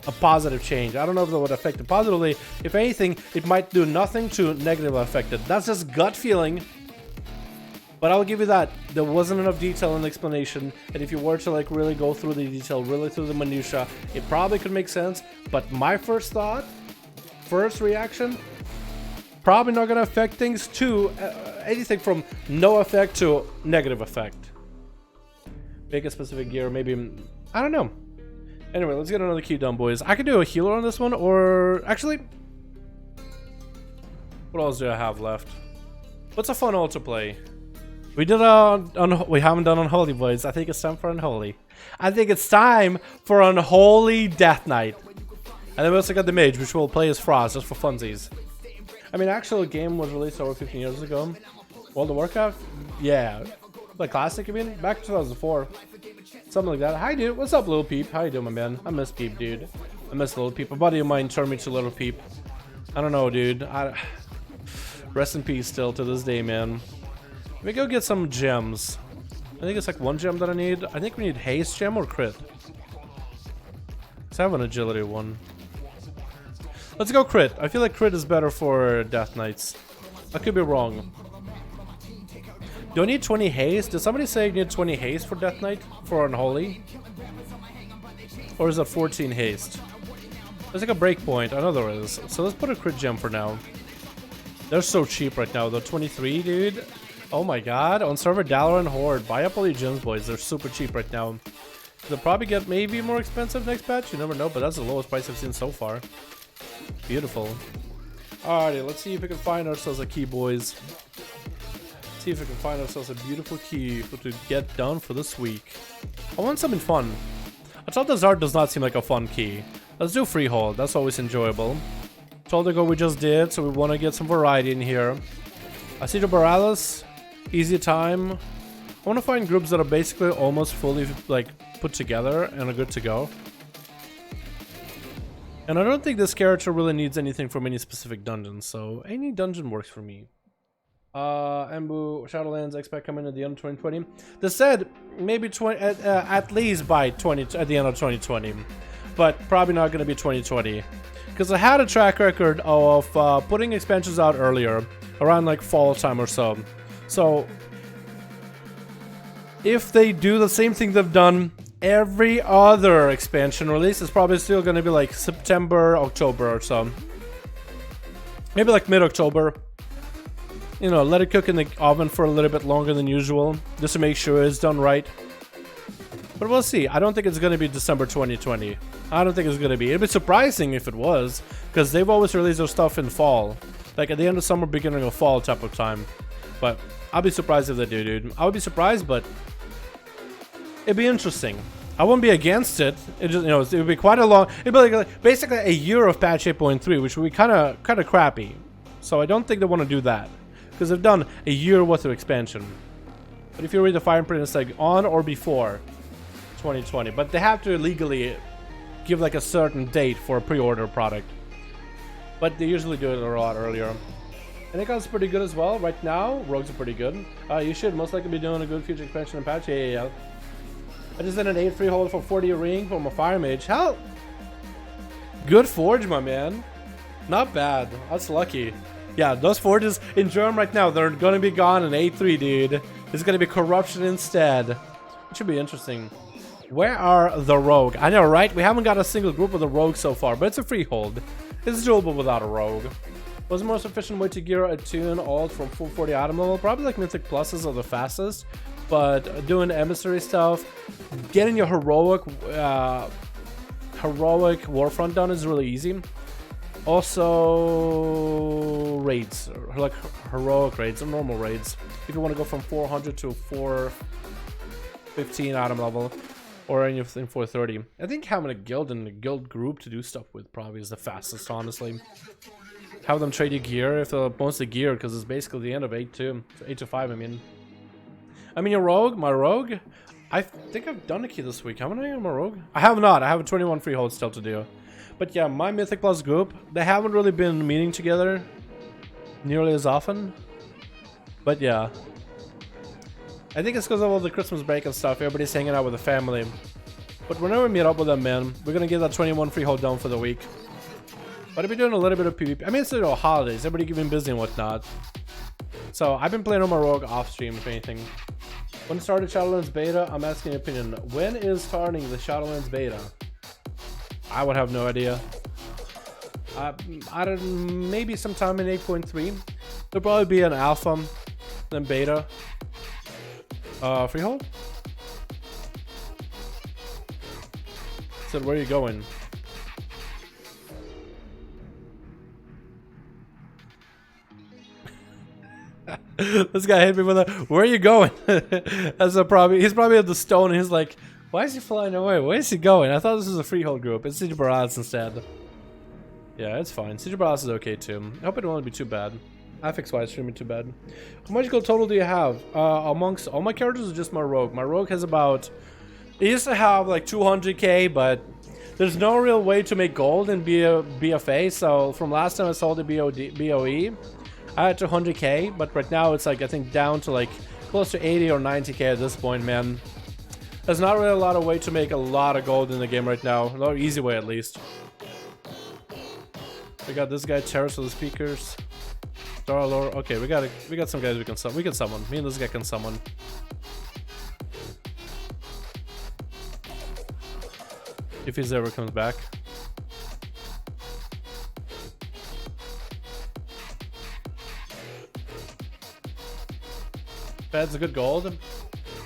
a positive change. I don't know if that would affect it positively. If anything, it might do nothing to negatively affect it. That's just gut feeling. But I'll give you that. There wasn't enough detail in the explanation. And if you were to like really go through the detail, really through the minutia, it probably could make sense. But my first reaction, probably not going to affect things to anything from no effect to negative effect. Make a specific gear, maybe... I don't know. Anyway, let's get another key done, boys. I could do a healer on this one, or... Actually... What else do I have left? What's a fun ult to play? We haven't done Unholy, boys. I think it's time for Unholy. I think it's time for Unholy Death Knight. And then we also got the Mage, which we'll play as Frost, just for funsies. I mean, actual game was released over 15 years ago. World of Warcraft? Yeah. Like classic, I mean? Back in 2004. Something like that. Hi, dude. What's up, Little Peep? How you doing, my man? I miss Peep, dude. I miss Little Peep. A buddy of mine turned me to Little Peep. I don't know, dude. Rest in peace still to this day, man. Let me go get some gems. I think it's like one gem that I need. I think we need haste gem or crit. Let's have an agility one. Let's go crit. I feel like crit is better for Death Knights. I could be wrong. Do I need 20 haste? Did somebody say you need 20 haste for Death Knight? For Unholy? Or is that 14 haste? There's like a breakpoint. I know there is. So let's put a crit gem for now. They're so cheap right now though. 23, dude. Oh my god. On server Dalaran Horde. Buy up all your gems, boys. They're super cheap right now. They'll probably get maybe more expensive next patch. You never know, but that's the lowest price I've seen so far. Beautiful. Alrighty, let's see if we can find ourselves a key, boys. See if we can find ourselves a beautiful key to get done for this week. I want something fun. Untitled Art does not seem like a fun key. Let's do Freehold, that's always enjoyable. Go we just did, so we want to get some variety in here. I see the Borealis, easy time. I want to find groups that are basically almost fully like put together and are good to go. And I don't think this character really needs anything from any specific dungeon, so any dungeon works for me. Embu, Shadowlands, expect coming at the end of 2020. They said maybe at least by at the end of 2020, but probably not going to be 2020. Because I had a track record of putting expansions out earlier, around like fall time or so. So if they do the same thing they've done every other expansion release, it's probably still going to be like September, October or so. Maybe like mid-October. You know, let it cook in the oven for a little bit longer than usual, just to make sure it's done right. But we'll see. I don't think it's going to be December 2020. I don't think it's going to be. It'd be surprising if it was, because they've always released their stuff in fall. Like at the end of summer, beginning of fall type of time. But I'll be surprised if they do, dude. I would be surprised, but it'd be interesting. I wouldn't be against it. It just, you know, it would be quite a long. It'd be like basically a year of patch 8.3, which would be kind of crappy. So I don't think they want to do that, because they've done a year worth of expansion. But if you read the fine print, it's like on or before 2020. But they have to legally give like a certain date for a pre-order product. But they usually do it a lot earlier. And it goes pretty good as well. Right now, rogues are pretty good. You should most likely be doing a good future expansion and patch. Yeah. I just did an 8 freehold for 40 ring from a fire mage. Hell, good forge, my man. Not bad. That's lucky. Yeah, those forges in Germ right now, they're gonna be gone in 8.3, dude. It's gonna be corruption instead. It should be interesting. Where are the rogue? I know, right? We haven't got a single group with a rogue so far, but it's a freehold. It's doable without a rogue. What's the most efficient way to gear a tune alt from full 40 item level? Probably like Mythic Pluses are the fastest, but doing emissary stuff, getting your heroic Warfront done is really easy. Also, raids, like heroic raids or normal raids. If you want to go from 400 to 415 item level, or anything 430. I think having a guild and a guild group to do stuff with probably is the fastest, honestly. Have them trade you gear if they're mostly geared, because it's basically the end of 8.2, 8.5. I mean, your rogue, my rogue. I think I've done a key this week. Haven't I on my rogue? I have not. I have a 21 freehold still to do. But yeah, my Mythic Plus group, they haven't really been meeting together nearly as often. But yeah. I think it's because of all the Christmas break and stuff. Everybody's hanging out with the family. But whenever we meet up with them, man, we're going to get that 21 freehold down for the week. But I've been doing a little bit of PvP. I mean, it's the holidays. Everybody been busy and whatnot. So I've been playing on my rogue off stream, if anything. When started Shadowlands beta? I'm asking your opinion. When is starting the Shadowlands beta? I would have no idea. I don't. Maybe sometime in 8.3. There'll probably be an alpha, then beta. Freehold? So where are you going? This guy hit me with a, where are you going? That's a probably, he's probably at the stone and he's like, why is he flying away? Where is he going? I thought this was a freehold group. It's Siege Barats instead. Yeah, it's fine. Siege Barats is okay too. I hope it won't be too bad. Affix-wise, shouldn't be too bad. How much gold total do you have? Amongst all my characters or just my rogue? My rogue has about... It used to have like 200k, but there's no real way to make gold in BFA, so from last time I sold the BOE, I had 200k, but right now it's like, I think, down to like close to 80 or 90k at this point, man. There's not really a lot of way to make a lot of gold in the game right now. No easy way, at least. We got this guy, Terrace with the speakers. Darlor. Okay, we got some guys we can summon. We can summon. Me and this guy can summon. If he ever comes back. Pets a good gold.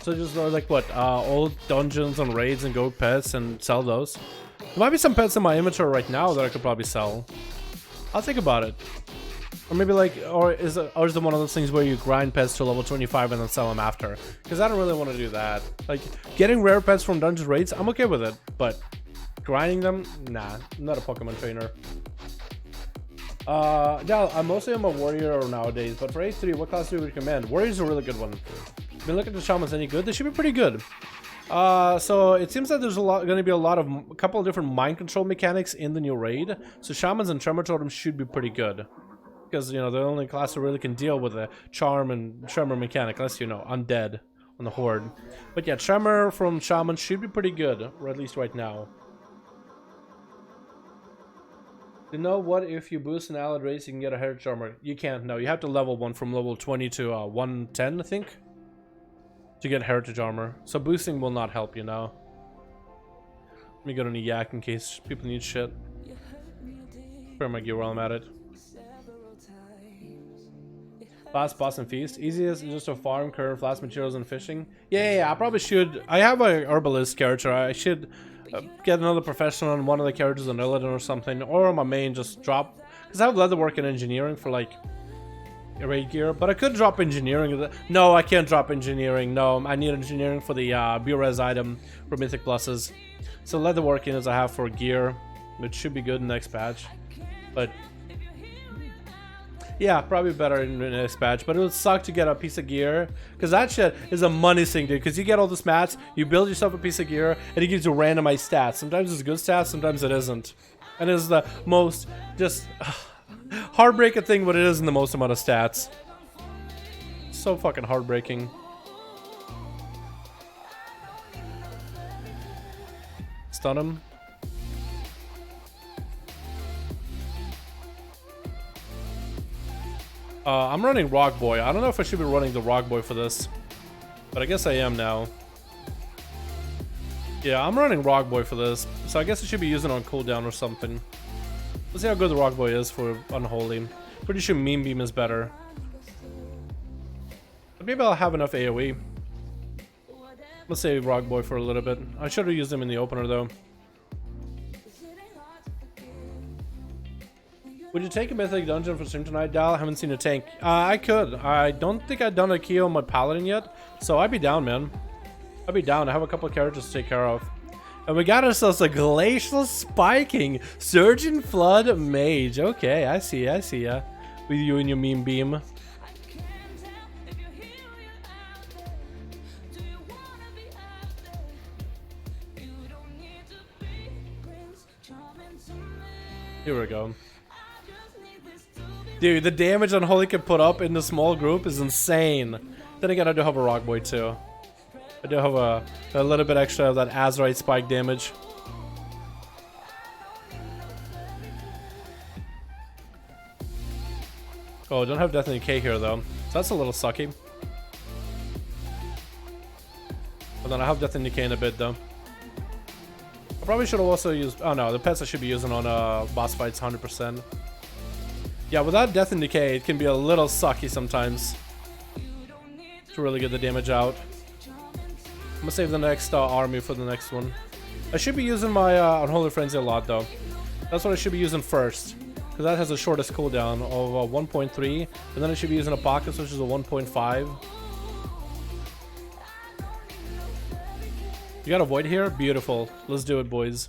So just like what, old dungeons and raids and gold pets and sell those. There might be some pets in my inventory right now that I could probably sell. I'll think about it. Or maybe like, or is it one of those things where you grind pets to level 25 and then sell them after? Because I don't really want to do that. Like, getting rare pets from dungeon raids, I'm okay with it. But grinding them, nah, I'm not a Pokemon trainer. Yeah, I mostly am a warrior nowadays. But for A3, what class do you recommend? Warrior's a really good one. I mean, look at the Shamans, any good? They should be pretty good. So it seems that there's going to be a couple of different mind control mechanics in the new raid. So Shamans and Tremor Totems should be pretty good. Because, you know, they're the only class that really can deal with the charm and tremor mechanic, unless, you know, undead on the horde. But yeah, tremor from Shaman should be pretty good, or at least right now. You know what, if you boost an allied race, you can get a heritage armor? You can't, no. You have to level one from level 20 to 110, I think, to get heritage armor. So boosting will not help you now. Let me go to the yak in case people need shit. Prepare my gear while I'm at it. Fast boss and feast. Easiest is just to farm, curve, fast materials, and fishing. Yeah, I probably should. I have a herbalist character. I should get another professional on one of the characters on Illidan or something. Or on my main, just drop. Because I have leatherwork and engineering for like raid gear. But I could drop engineering. No, I can't drop engineering. No, I need engineering for the B-Res item for Mythic Pluses. So leatherworking as I have for gear, which should be good in the next patch. But yeah, probably better in the next patch, but it would suck to get a piece of gear, because that shit is a money sink, dude, because you get all the mats, you build yourself a piece of gear, and it gives you randomized stats. Sometimes it's good stats, sometimes it isn't. And it's the most just heartbreaking thing what it is in the most amount of stats. So fucking heartbreaking. Stun him. I'm running Rock Boy. I don't know if I should be running the Rock Boy for this, but I guess I am now. Yeah, I'm running Rock Boy for this, so I guess I should be using it on cooldown or something. Let's see how good the Rock Boy is for Unholy. Pretty sure Meme Beam is better. But maybe I'll have enough AoE. Let's save Rock Boy for a little bit. I should have used him in the opener though. Would you take a mythic dungeon for stream tonight, Dal? I haven't seen a tank. I could. I don't think I've done a key on my paladin yet, so I'd be down, man. I'd be down. I have a couple of characters to take care of. And we got ourselves a Glacial Spiking Surgeon Flood Mage. Okay, I see ya. With you and your Meme Beam. Here we go. Dude, the damage Unholy can put up in the small group is insane. Then again, I do have a Rock Boy too. I do have a little bit extra of that Azeroth spike damage. Oh, I don't have Death and Decay here though. So that's a little sucky. But then I have Death and Decay in a bit though. I probably should have also used... Oh no, the pets I should be using on boss fights 100%. Yeah, without Death and Decay, it can be a little sucky sometimes to really get the damage out. I'm gonna save the next army for the next one. I should be using my Unholy Frenzy a lot though. That's what I should be using first, because that has the shortest cooldown of 1.3, and then I should be using Apocalypse, which is a 1.5. You got a Void here? Beautiful. Let's do it, boys.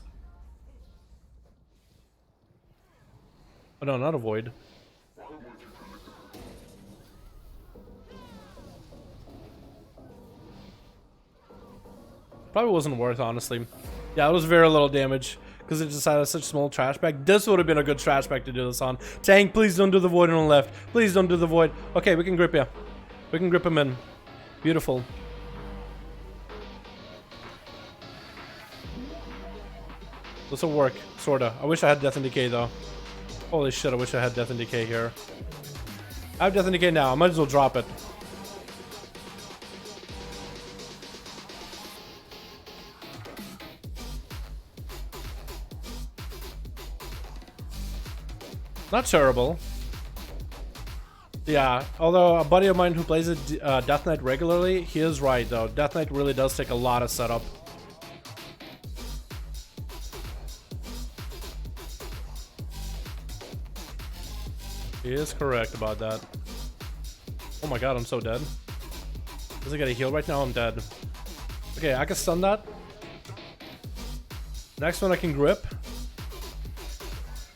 Oh no, not a Void. Probably wasn't worth, honestly. Yeah, it was very little damage because it just had such small trash bag. This would have been a good trash bag to do this on. Tank, please don't do the Void on the left. Please don't do the Void. Okay, we can grip you. We can grip him in. Beautiful. This will work, sorta. I wish I had Death and Decay though. Holy shit, I wish I had Death and Decay here. I have Death and Decay now. I might as well drop it. Not terrible. Yeah, although a buddy of mine who plays it, Death Knight regularly, he is right though. Death Knight really does take a lot of setup. He is correct about that. Oh my god, I'm so dead. Does it get a heal right now? I'm dead. Okay, I can stun that. Next one I can grip.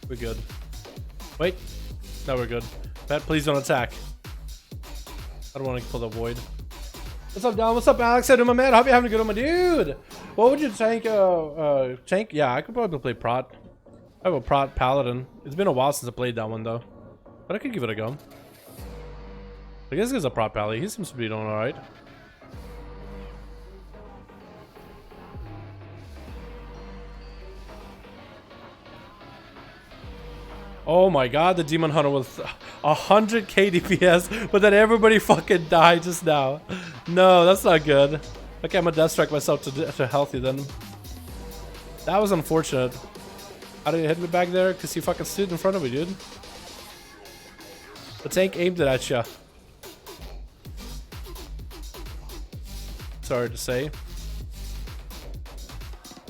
We're good. Wait. No, we're good. Pet, please don't attack. I don't want to pull the void. What's up, Don? What's up, Alex? How you doing, my man? Hope you're having a good one, my dude. What would you tank? Tank? Yeah, I could probably play Prot. I have a Prot Paladin. It's been a while since I played that one, though. But I could give it a go. I guess he's a Prot Pally. He seems to be doing alright. Oh my god, the Demon Hunter with 100k DPS, but then everybody fucking died just now. No, that's not good. Okay, I'm gonna death strike myself to healthy then. That was unfortunate. How did he hit me back there? Because he fucking stood in front of me, dude. The tank aimed it at ya. Sorry to say.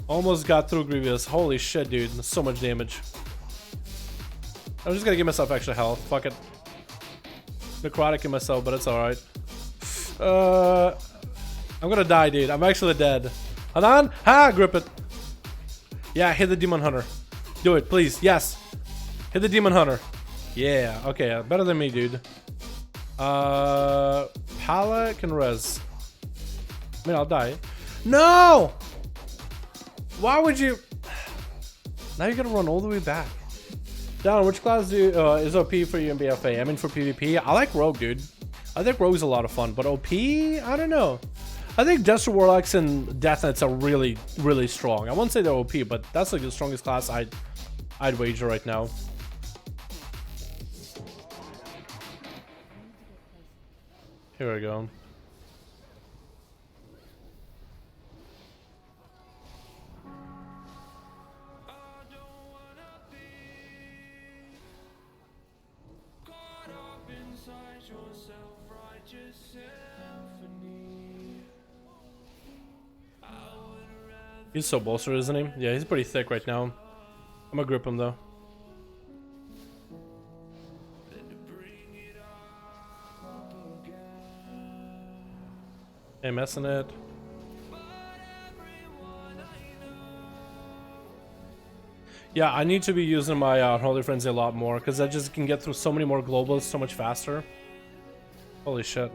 Almost got through Grievous. Holy shit, dude. That's so much damage. I'm just gonna give myself extra health. Fuck it. Necrotic in myself, but it's alright. I'm gonna die, dude. I'm actually dead. Hold on. Ha! Grip it. Yeah, hit the Demon Hunter. Do it, please. Yes. Hit the Demon Hunter. Yeah. Okay, better than me, dude. Pala can res. I mean, I'll die. No! Why would you... Now you're gonna run all the way back. Down, which class is OP for you in BFA? I mean, for PvP, I like Rogue, dude. I think Rogue's a lot of fun, but OP, I don't know. I think Jester Warlocks and Death Knights are really, really strong. I won't say they're OP, but that's like the strongest class I'd wager right now. Here we go. He's so bolstered, isn't he? Yeah, he's pretty thick right now. I'm gonna grip him though. Hey, messing it. Yeah, I need to be using my Holy Frenzy a lot more because I just can get through so many more globals so much faster. Holy shit.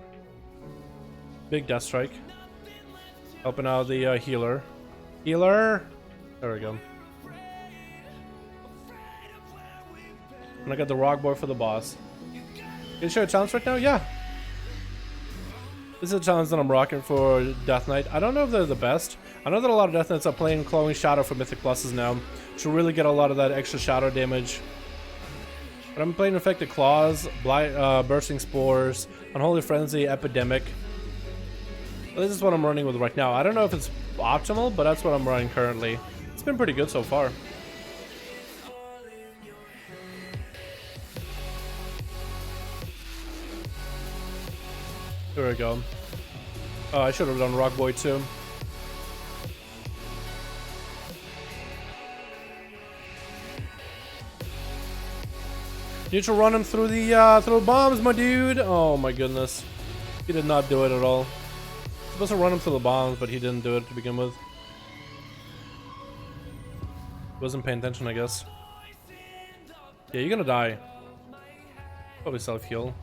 Big Death Strike. Helping out the healer. Healer! There we go. And I got the Rock Boy for the boss. Can you show a challenge right now? Yeah. This is a challenge that I'm rocking for Death Knight. I don't know if they're the best. I know that a lot of Death Knights are playing Glowing Shadow for Mythic Pluses now to really get a lot of that extra shadow damage. But I'm playing Infected Claws, Bursting Spores, Unholy Frenzy, Epidemic. This is what I'm running with right now. I don't know if it's optimal, but that's what I'm running currently. It's been pretty good so far. There we go. Oh, I should have done Rock Boy too. Need to run him through the bombs, my dude. Oh my goodness, he did not do it at all. Supposed to run him through the bombs, but he didn't do it to begin with. Wasn't paying attention, I guess. Yeah, you're gonna die. Probably self-heal.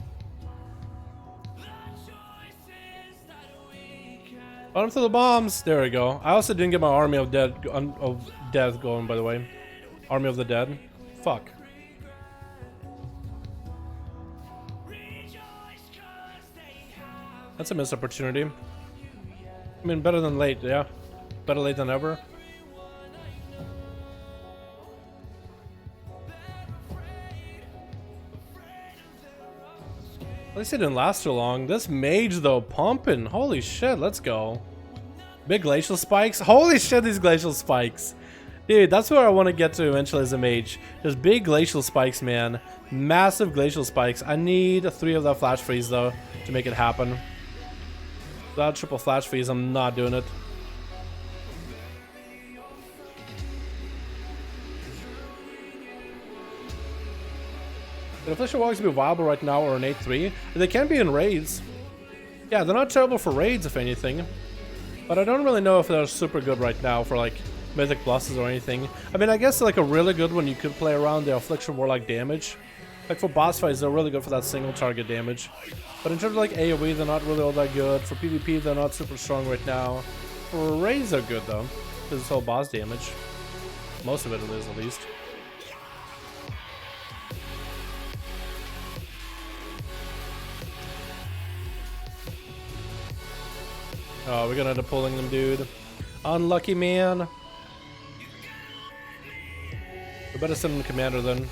Run him through the bombs. There we go. I also didn't get my Army of Death going, by the way. Army of the Dead. Fuck. That's a missed opportunity. I mean, better than late, yeah. Better late than ever. At least it didn't last too long. This mage, though, pumping. Holy shit, let's go. Big glacial spikes. Holy shit, these glacial spikes. Dude, that's where I want to get to eventually as a mage. There's big glacial spikes, man. Massive glacial spikes. I need 3 of that flash freeze, though, to make it happen. Without triple flash freeze, I'm not doing it. The Affliction Walks to be viable right now or an 8-3. They can be in raids. Yeah, they're not terrible for raids, if anything. But I don't really know if they're super good right now for, like, Mythic Pluses or anything. I mean, I guess, like, a really good one you could play around the Affliction Warlock damage. Like, for boss fights, they're really good for that single target damage. But in terms of, like, AoE, they're not really all that good. For PvP, they're not super strong right now. For raids, they're good, though. Because it's all boss damage. Most of it is, at least. Oh, we're gonna end up pulling them, dude. Unlucky, man. We better send him commander then.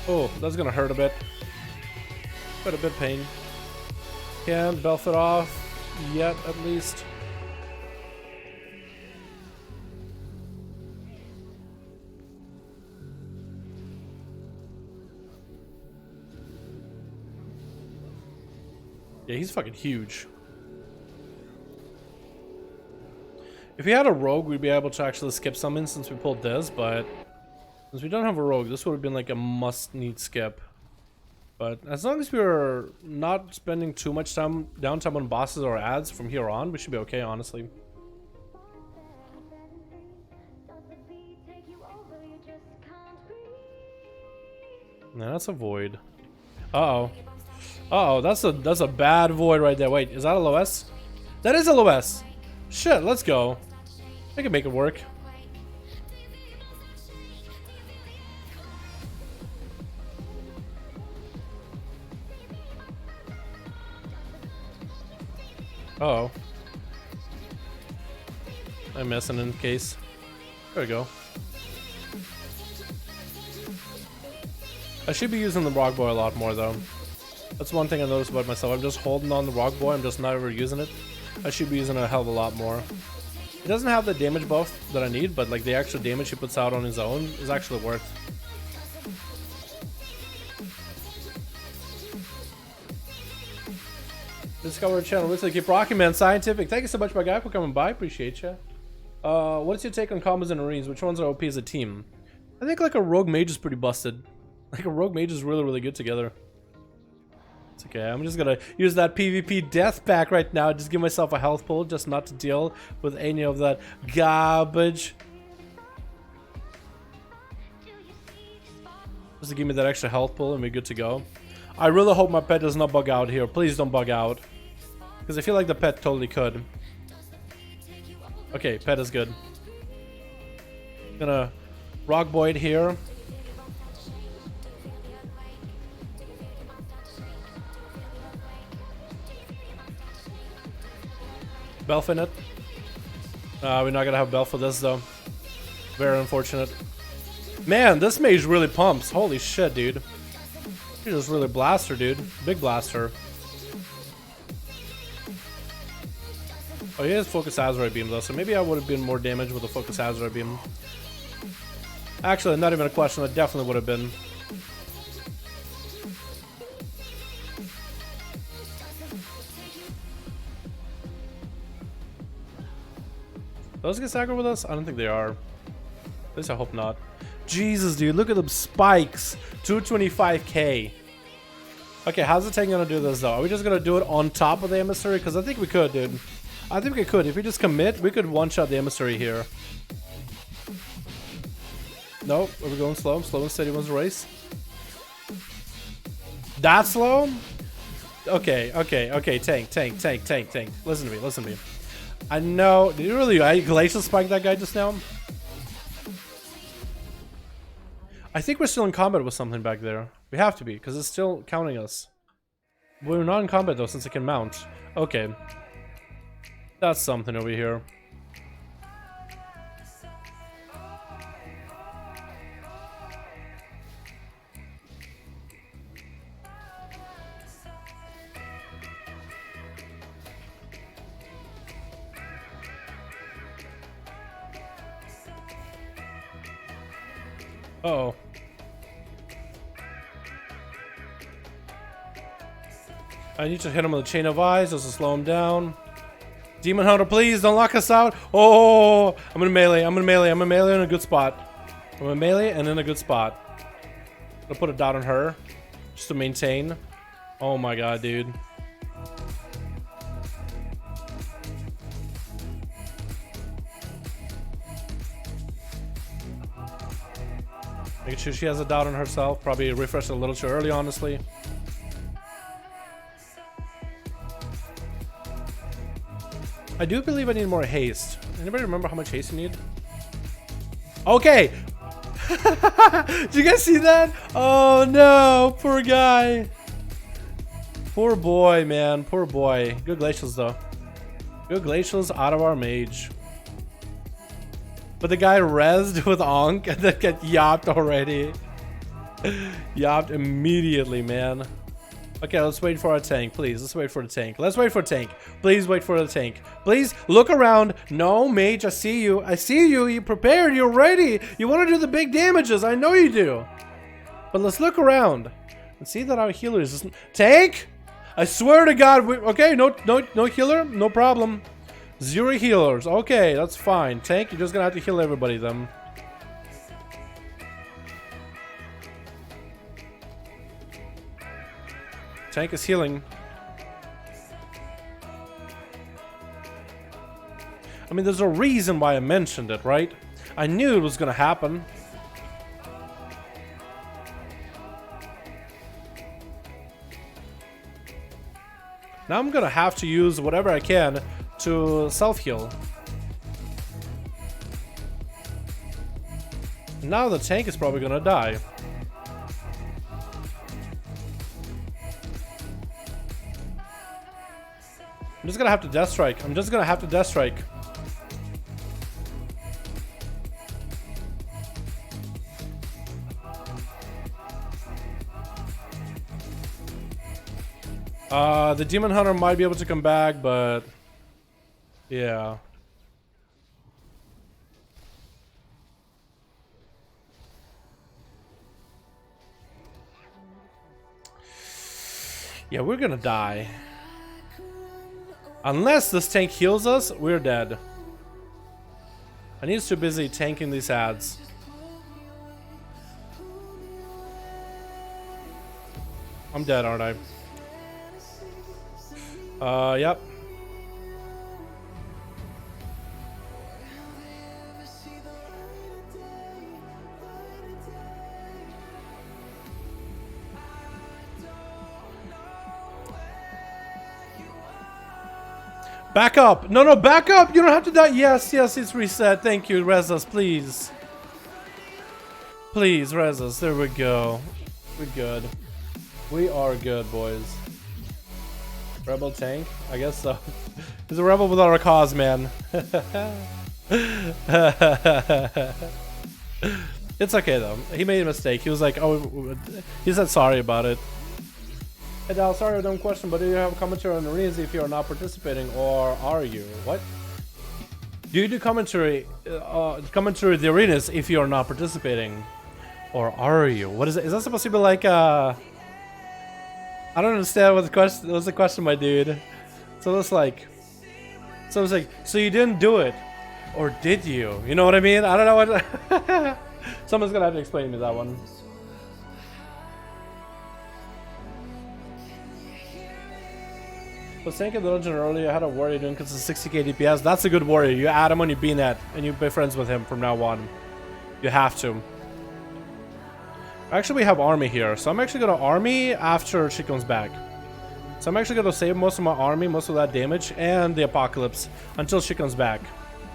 Oh, that's gonna hurt a bit. Quite a bit pain. Can't belf it off yet, at least. Yeah, he's fucking huge. If we had a rogue, we'd be able to actually skip summon since we pulled this, but since we don't have a rogue, this would have been like a must-need skip. But as long as we're not spending too much downtime on bosses or ads from here on, we should be okay, honestly. Nah, that's a void. Uh-oh. Uh-oh, that's a bad void right there. Wait, is that a LOS? That is a LOS! Shit, let's go. I can make it work. Uh-oh. I'm missing in case. There we go. I should be using the Rock Boy a lot more though. That's one thing I noticed about myself. I'm just holding on the Rock Boy, I'm just not ever using it. I should be using it a hell of a lot more. It doesn't have the damage buff that I need, but like the extra damage he puts out on his own is actually worth. Discover channel. Looks like keep rocking, man. Scientific. Thank you so much, my guy, for coming by. Appreciate you. What's your take on combos and arenas? Which ones are OP as a team? I think like a rogue mage is pretty busted. Like a rogue mage is really, really good together. It's okay. I'm just gonna use that PvP death pack right now. Just give myself a health pull, just not to deal with any of that garbage. Just to give me that extra health pull and we're good to go. I really hope my pet does not bug out here. Please don't bug out. Because I feel like the pet totally could. Okay, pet is good. Gonna rock boy it here. Belf in it. We're not gonna have Belf for this though. Very unfortunate. Man, this mage really pumps. Holy shit, dude. You just really blaster, dude. Big blaster. Oh, he has focus Azeroth beam though, so maybe I would have been more damage with a focus Azeroth beam. Actually, not even a question. I definitely would have been. Those guys aggro with us? I don't think they are. At least I hope not. Jesus, dude, look at them spikes. 225k. Okay, how's the tank gonna do this though? Are we just gonna do it on top of the emissary? Because I think we could, dude. I think we could. If we just commit, we could one-shot the emissary here. Nope. Are we going slow? Slow and steady wins the race. That slow? Okay, okay, okay. Tank. Listen to me, listen to me. I know. Did you really glacial spike that guy just now? I think we're still in combat with something back there. We have to be, because it's still counting us. We're not in combat though, since it can mount. Okay. That's something over here. Uh-oh. I need to hit him with a chain of eyes just to slow him down. Demon Hunter, please don't lock us out. Oh, I'm gonna melee. I'm gonna melee in a good spot. I'm gonna melee and in a good spot. I'll put a dot on her just to maintain. Oh my god, dude. Making sure she has a dot on herself. Probably refreshed a little too early, honestly. I do believe I need more haste. Anybody remember how much haste you need? Okay! Did you guys see that? Oh no, poor guy. Poor boy, man. Poor boy. Good glacials though. Good glacials out of our mage. But the guy rezzed with Onk and then got yapped already. Yapped immediately, man. Okay, let's wait for our tank, please. Let's wait for the tank. Let's wait for the tank. Please wait for the tank. Please look around. No, mage, I see you. I see you. You prepared. You're ready. You want to do the big damages. I know you do. But let's look around and see that our healer is tank. I swear to God. Okay, no healer. No problem. 0 healers. Okay, that's fine. Tank, you're just gonna have to heal everybody then. Tank is healing. I mean, there's a reason why I mentioned it, right? I knew it was gonna happen. Now I'm gonna have to use whatever I can to self-heal. Now the tank is probably gonna die. I'm just gonna have to death strike. I'm just gonna have to death strike. The demon hunter might be able to come back, but yeah. Yeah, we're gonna die. Unless this tank heals us, we're dead. I need too busy tanking these ads. I'm dead, aren't I? Yep. Back up! No, no, back up! You don't have to die! Yes, yes, it's reset. Thank you, res us, please. Please, res us. There we go. We're good. We are good, boys. Rebel tank? I guess so. He's a rebel without a cause, man. It's okay, though. He made a mistake. He was like, oh, he said sorry about it. Hey Dal, sorry I don't question, but do you have a commentary on arenas if you are not participating, or are you? What? Do you do commentary commentary of the arenas if you are not participating, or are you? What is it? Is that supposed to be like I don't understand what the question. What's the question, my dude? So it's like, so you didn't do it, or did you? You know what I mean? I don't know what. Someone's gonna have to explain to me that one. Was thinking the legend earlier. I had a warrior doing because it's 60k DPS. That's a good warrior. You add him on your BNet and you be friends with him from now on. You have to. Actually, we have army here, so I'm actually gonna army after she comes back. So I'm actually gonna save most of my army, most of that damage, and the apocalypse until she comes back.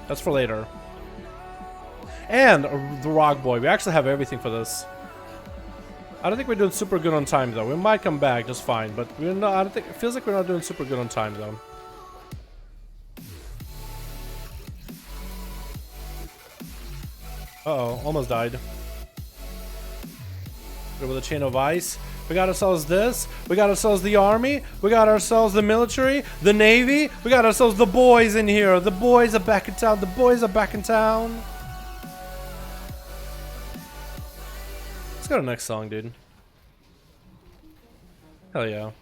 That's for later. And the rock boy. We actually have everything for this. I don't think we're doing super good on time though. We might come back just fine, but we're not. I don't think it feels like we're not doing super good on time though. Uh-oh, almost died. With a chain of ice. We got ourselves this. We got ourselves the army. We got ourselves the military, the navy. We got ourselves the boys in here. The boys are back in town. The boys are back in town. Let's go to the next song, dude. Hell yeah.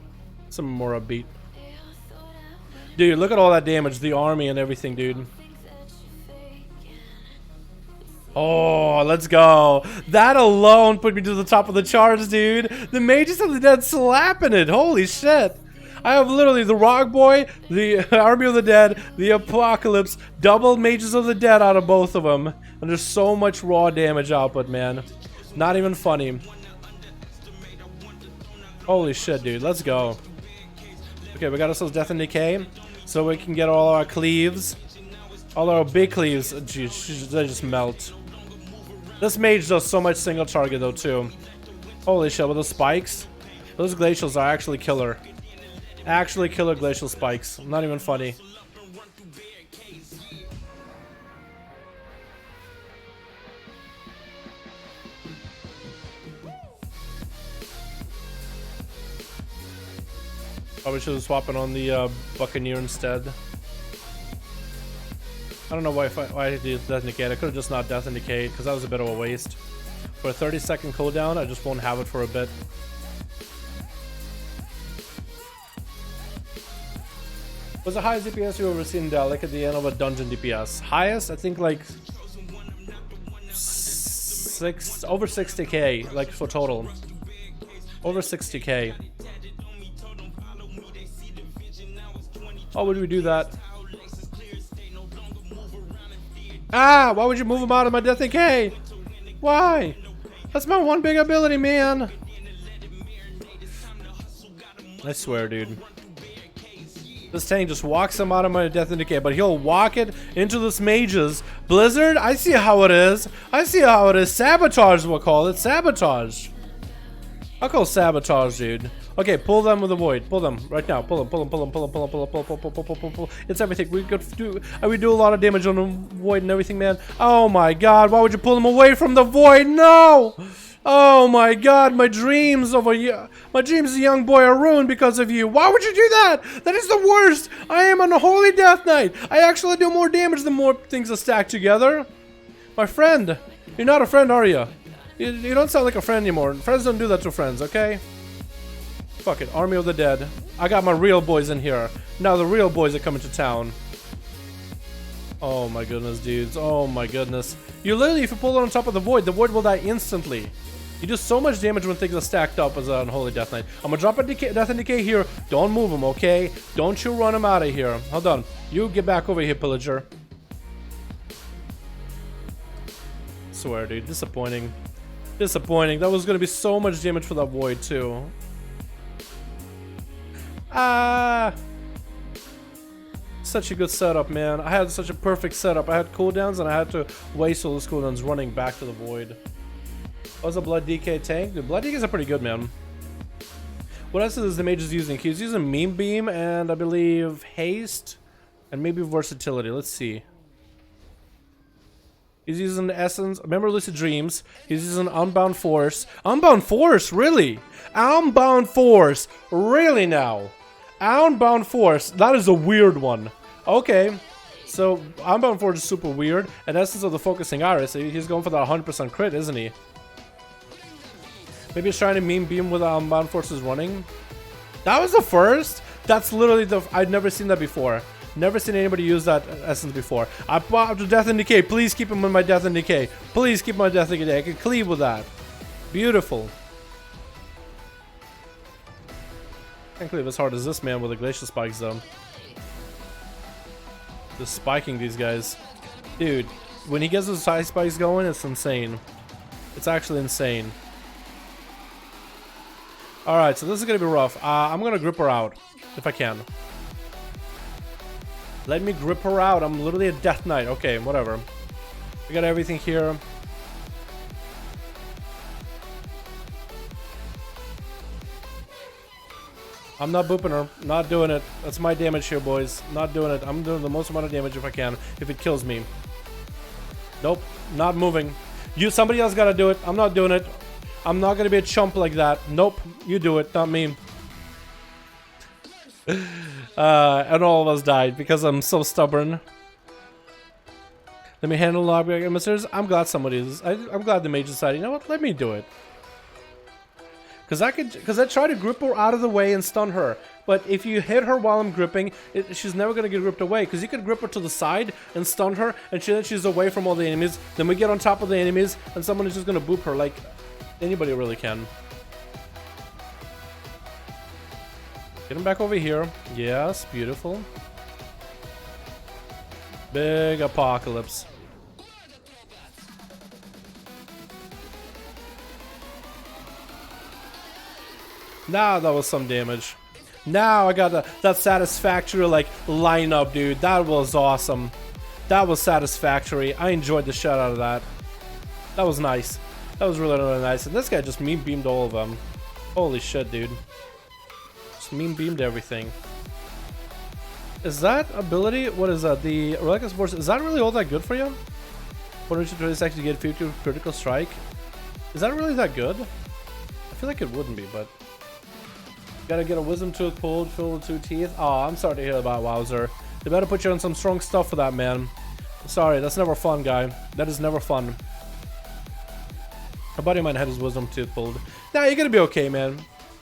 Some more upbeat. Dude, look at all that damage. The army and everything, dude. Oh, let's go. That alone put me to the top of the charts, dude. The Mages of the Dead slapping it. Holy shit. I have literally the Rock Boy, the Army of the Dead, the Apocalypse, double Mages of the Dead out of both of them. And there's so much raw damage output, man. Not even funny. Holy shit, dude. Let's go. Okay, we got ourselves Death and Decay. So we can get all our cleaves. All our big cleaves. Jeez, they just melt. This mage does so much single target though too. Holy shit, with those spikes. Those glacials are actually killer. Actually killer glacial spikes. Not even funny. Probably should have swapped it on the Buccaneer instead. I don't know why I did Death and Decay. I could have just not Death and Decay because that was a bit of a waste. For a 30-second cooldown, I just won't have it for a bit. What's the highest DPS you've ever seen, Dalek, at the end of a dungeon DPS? Highest? I think like over 60k, like for total. Over 60k. How would we do that? Ah, why would you move him out of my Death and Decay? Why? That's my one big ability, man. I swear, dude. This tank just walks him out of my Death and Decay, but he'll walk it into this mage's. Blizzard, I see how it is. I see how it is. Sabotage, we'll call it. Sabotage. I'll call sabotage, dude. Okay, pull them with the void. Pull them right now. Pull them, pull them, pull them, pull them, pull them, pull them, pull, pull, pull, pull, pull, pull, pull. It's everything. We do a lot of damage on the void and everything, man. Oh my god, why would you pull them away from the void? No! Oh my god, my dreams as a young boy are ruined because of you. Why would you do that? That is the worst. I am on a holy death knight. I actually do more damage the more things are stacked together. My friend, you're not a friend, are you? You don't sound like a friend anymore. Friends don't do that to friends, okay? Fuck it, Army of the Dead. I got my real boys in here. Now the real boys are coming to town. Oh my goodness, dudes. Oh my goodness. You literally, if you pull it on top of the void will die instantly. You do so much damage when things are stacked up as an Unholy Death Knight. I'm gonna drop a Death and Decay here. Don't move him, okay? Don't you run him out of here. Hold on. You get back over here, Pillager. Swear, dude. Disappointing. Disappointing. That was gonna be so much damage for that void, too. Such a good setup, man. I had such a perfect setup. I had cooldowns and I had to waste all those cooldowns running back to the void. What's a Blood DK tank? Dude, Blood DKs are pretty good, man. What else is the mage using? He's using Meme Beam and I believe Haste and maybe Versatility. Let's see. He's using Essence. Remember Lucid Dreams. He's using Unbound Force. Unbound Force? Really? Unbound Force? Really now? Unbound Force. That is a weird one. Okay. So, Unbound Force is super weird. And Essence of the Focusing Iris. He's going for that 100% crit, isn't he? Maybe he's trying to Meme Beam with Unbound Forces running. That was the first? That's literally the... I've never seen that before. Never seen anybody use that essence before. I popped to Death and Decay. Please keep him in my Death and Decay. Please keep my Death and Decay. I can cleave with that. Beautiful. Can't cleave as hard as this man with the glacial spikes though. Just spiking these guys. Dude, when he gets those high spikes going, it's insane. It's actually insane. Alright, so this is gonna be rough. I'm gonna grip her out. If I can. Let me grip her out. I'm literally a Death Knight. Okay, whatever. We got everything here. I'm not booping her. Not doing it. That's my damage here, boys. Not doing it. I'm doing the most amount of damage if I can. If it kills me. Nope. Not moving. Somebody else gotta do it. I'm not doing it. I'm not gonna be a chump like that. Nope. You do it. Not me. And all of us died because I'm so stubborn. Let me handle lobby emissaries. I'm glad somebody is. I'm glad the mage decided, you know what? Let me do it. Because I try to grip her out of the way and stun her. But if you hit her while I'm gripping, she's never gonna get gripped away. Because you can grip her to the side and stun her, and she's away from all the enemies. Then we get on top of the enemies, and someone is just gonna boop her like anybody really can. Get him back over here. Yes, beautiful. Big apocalypse. Now that was some damage. Now I got that satisfactory like lineup, dude. That was awesome. That was satisfactory. I enjoyed the shit out of that. That was nice. That was really, really nice. And this guy just meme beamed all of them. Holy shit, dude. Just meme beamed everything. Is that ability? What is that? The Relic Force. Is that really all that good for you? 426 actually get 50 critical strike. Is that really that good? I feel like it wouldn't be, but. Gotta get a wisdom tooth pulled, filled with 2 teeth. Oh, I'm sorry to hear about Wowzer. They better put you on some strong stuff for that, man. Sorry, that's never fun, guy. That is never fun. A buddy of mine had his wisdom tooth pulled. Nah, you're gonna be okay, man.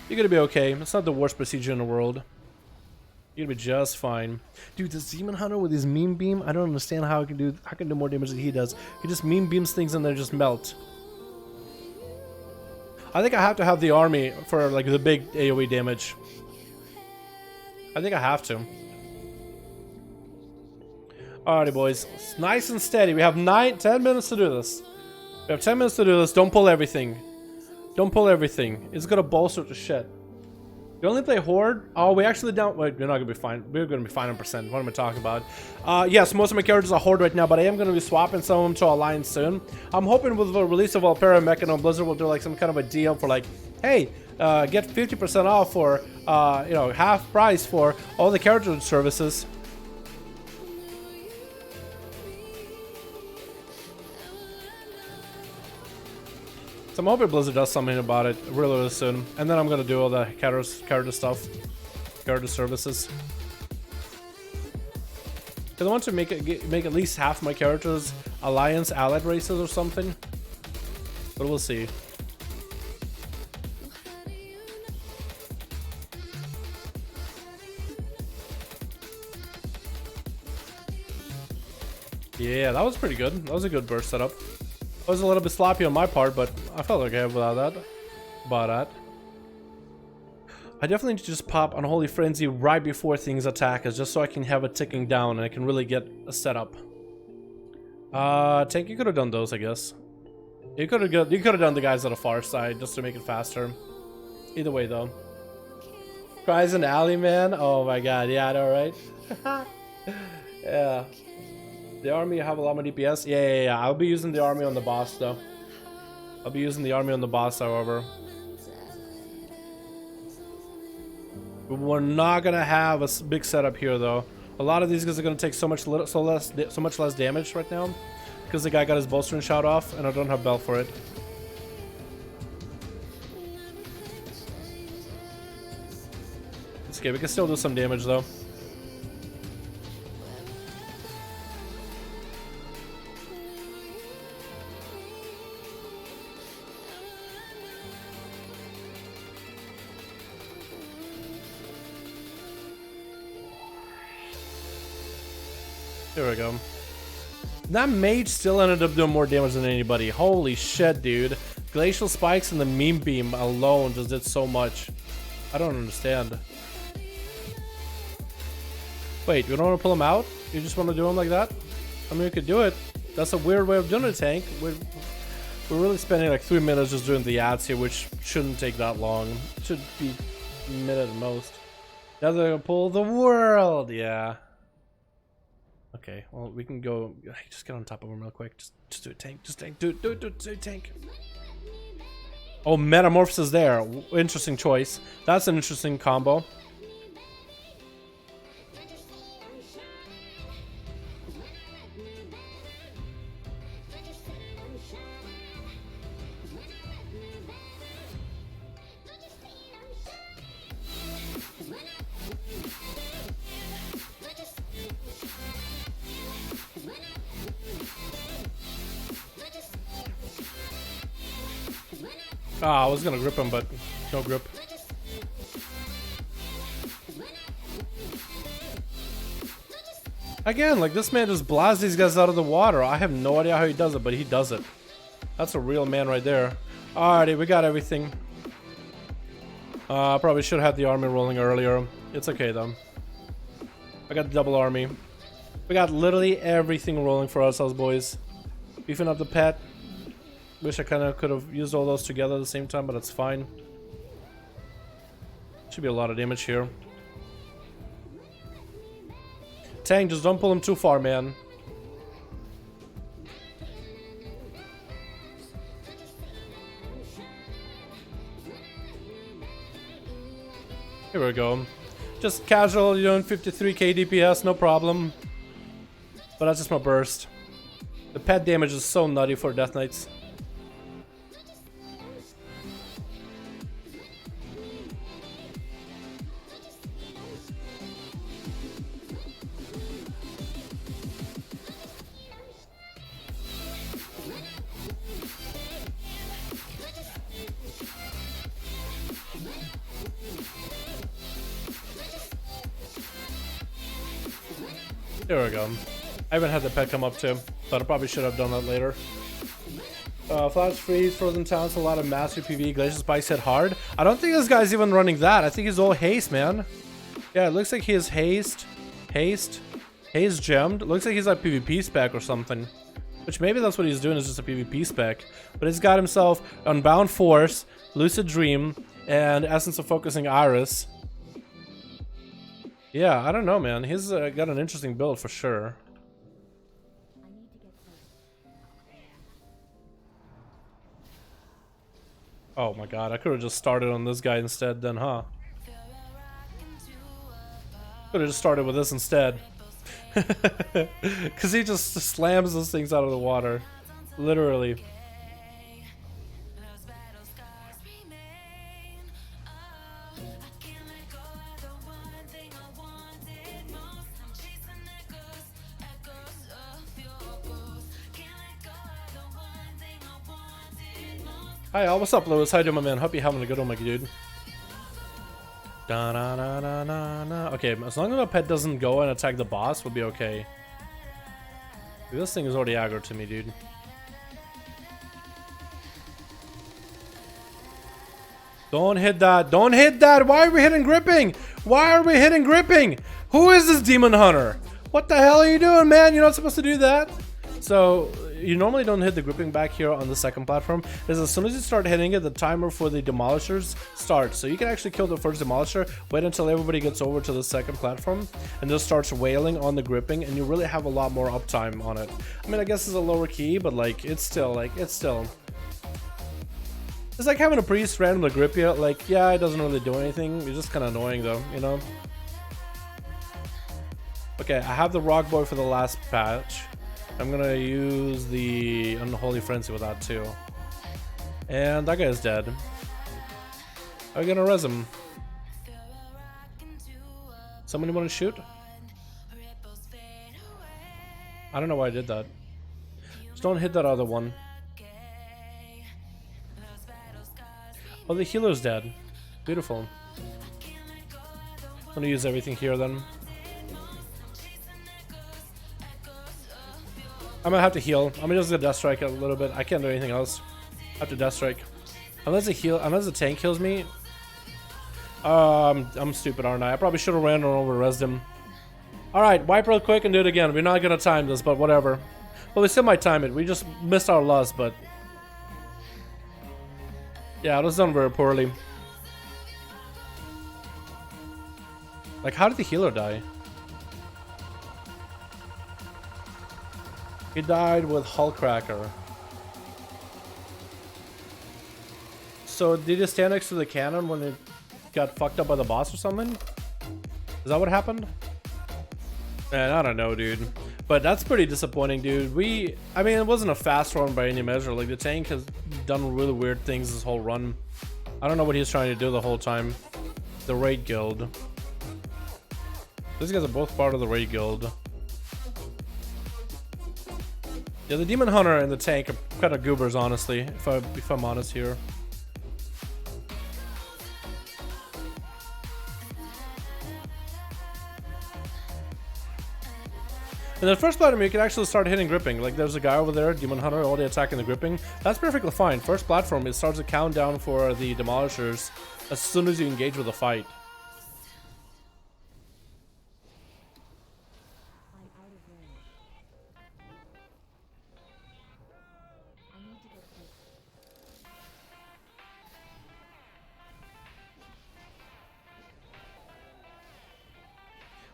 You're gonna be okay. It's not the worst procedure in the world. You're gonna be just fine. Dude, this Demon Hunter with his meme beam, I don't understand how I can do more damage than he does. He just meme beams things and they just melt. I think I have to have the army for like the big AoE damage. I think I have to. Alrighty, boys. It's nice and steady. We have 10 minutes to do this. We have 10 minutes to do this. Don't pull everything. Don't pull everything. It's gonna bolster to shit. You only play Horde? Oh, we actually don't. Wait, we're not gonna be fine. We're gonna be fine on percent. What am I talking about? Yes, most of my characters are Horde right now, but I am gonna be swapping some of them to Alliance soon. I'm hoping with the release of Valpera Mechano, Blizzard will do like some kind of a deal for like, hey, get 50% off for, you know, half price for all the character services. So I'm hoping Blizzard does something about it really, really soon. And then I'm gonna do all the character stuff. Character services. Because I want to make at least half my characters Alliance allied races or something. But we'll see. Yeah, that was pretty good. That was a good burst setup. It was a little bit sloppy on my part, but I felt okay without that. I definitely need to just pop Unholy Frenzy right before things attack us, just so I can have it ticking down and I can really get a setup. Tank, you could have done those, I guess. You could have done the guys on the far side just to make it faster. Either way, though. Cries and Alley, man. Oh my god, yeah, I know, right? Yeah. The army have a lot more DPS? Yeah. I'll be using the army on the boss, though. I'll be using the army on the boss, however. We're not gonna have a big setup here, though. A lot of these guys are gonna take so much less damage right now because the guy got his bolstering shot off, and I don't have bell for it. It's okay. We can still do some damage, though. There we go. That mage still ended up doing more damage than anybody. Holy shit, dude. Glacial spikes and the meme beam alone just did so much. I don't understand. Wait, you don't want to pull him out? You just want to do him like that? I mean, we could do it. That's a weird way of doing it, Tank. We're really spending like 3 minutes just doing the ads here, which shouldn't take that long. It should be a minute at most. Now they're gonna pull the world, yeah. Okay, well, we can go. Just get on top of him real quick. Just do it, Tank. Just Tank. Do it, Tank. Oh, Metamorphosis is there. Interesting choice. That's an interesting combo. Ah, I was gonna grip him, but No grip. Again, like this man just blasts these guys out of the water. I have no idea how he does it, but he does it. That's a real man right there. Alrighty, we got everything. Probably should have had the army rolling earlier. It's okay though. I got the double army. We got literally everything rolling for ourselves, boys. Beefing up the pet. Wish I kind of could have used all those together at the same time, but it's fine. Should be a lot of damage here. Tank, just don't pull him too far, man. Here we go. Just casual, you're doing 53k DPS, no problem. But that's just my burst. The pet damage is so nutty for Death Knights. There we go. I haven't had the pet come up too, but I probably should have done that later. Flash freeze, frozen towns, a lot of mastery PvE, glacier spikes hit hard. I don't think this guy's even running that. I think he's all haste, man. Yeah, it looks like he is haste gemmed. It looks like he's like PvP spec or something. Which maybe that's what he's doing, is just a PvP spec. But he's got himself Unbound Force, Lucid Dream, and Essence of Focusing Iris. Yeah, I don't know, man. He's got an interesting build for sure. Oh my god, I could have just started on this guy instead then, huh? Could have just started with this instead. Because he just slams those things out of the water. Literally. Hi, what's up, Lewis? How you doing, my man? Hope you're having a good one, my dude. Da, na, na, na, na, na. Okay, as long as my pet doesn't go and attack the boss, we'll be okay. This thing is already aggro to me, dude. Don't hit that. Don't hit that. Why are we hitting gripping? Why are we hitting gripping? Who is this demon hunter? What the hell are you doing, man? You're not supposed to do that. So you normally don't hit the gripping back here on the second platform, because as soon as you start hitting it, the timer for the demolishers starts. So you can actually kill the first demolisher, wait until everybody gets over to the second platform, and just starts wailing on the gripping, and you really have a lot more uptime on it. I mean, I guess it's a lower key, but like it's like having a priest randomly grip you. Like, yeah, it doesn't really do anything. It's just kind of annoying though, you know. Okay, I have the rock boy for the last patch. I'm gonna use the Unholy Frenzy with that too. And that guy is dead. Are we gonna res him? Somebody wanna shoot? I don't know why I did that. Just don't hit that other one. Oh, the healer's dead. Beautiful. I'm gonna use everything here then. I'm gonna have to heal. I'm just gonna death strike a little bit. I can't do anything else. I have to death strike. Unless the tank kills me. I'm stupid, aren't I? I probably should have ran over resed him. Alright, wipe real quick and do it again. We're not gonna time this, but whatever. Well, we still might time it. We just missed our loss, but yeah, it was done very poorly. Like, how did the healer die? He died with Hull Cracker. So did he stand next to the cannon when it got fucked up by the boss or something? Is that what happened? Man, I don't know, dude. But that's pretty disappointing, dude. I mean, it wasn't a fast run by any measure. Like, the tank has done really weird things this whole run. I don't know what he's trying to do the whole time. The Raid Guild. These guys are both part of the Raid Guild. Yeah, the Demon Hunter and the tank are kind of goobers, honestly, if I'm honest here. In the first platform, you can actually start hitting gripping. Like, there's a guy over there, Demon Hunter, already attacking the gripping. That's perfectly fine. First platform, it starts a countdown for the demolishers as soon as you engage with a fight.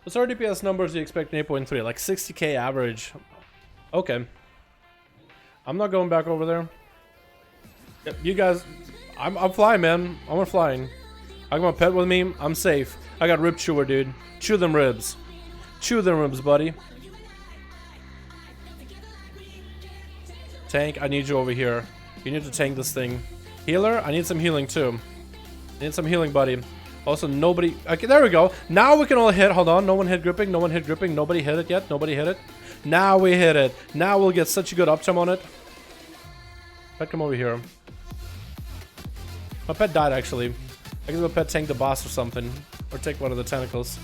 What sort of DPS numbers do you expect in 8.3? Like 60k average. Okay. I'm not going back over there. Yep, you guys, I'm flying, man. I'm flying. I got my pet with me. I'm safe. I got rib chewer, dude. Chew them ribs. Chew them ribs, buddy. Tank, I need you over here. You need to tank this thing. Healer, I need some healing too. Need some healing, buddy. Also, nobody... Okay, there we go. Now we can all hit. Hold on. No one hit gripping. No one hit gripping. Nobody hit it yet. Nobody hit it. Now we hit it. Now we'll get such a good uptime on it. Pet, come over here. My pet died, actually. I guess my pet tanked the boss or something. Or take one of the tentacles.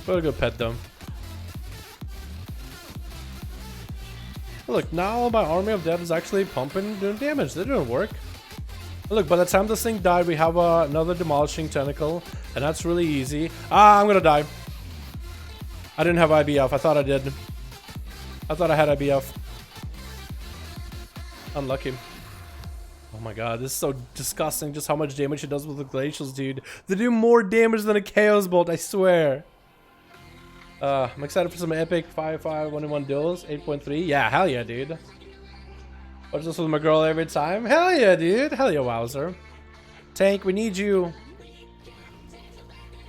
What a good pet, though. Look, now my army of dead is actually pumping, doing damage. That didn't work. Look, by the time this thing died, we have another demolishing tentacle, and that's really easy. Ah, I'm gonna die. I didn't have IBF. I thought I did. I thought I had IBF. Unlucky. Oh my god, this is so disgusting just how much damage it does with the glacials, dude. They do more damage than a Chaos Bolt, I swear. I'm excited for some epic 5-5 1-in-1 duels, 8.3. Yeah, hell yeah, dude. Watch this with my girl every time. Hell yeah, dude. Hell yeah, Wowzer. Tank, we need you.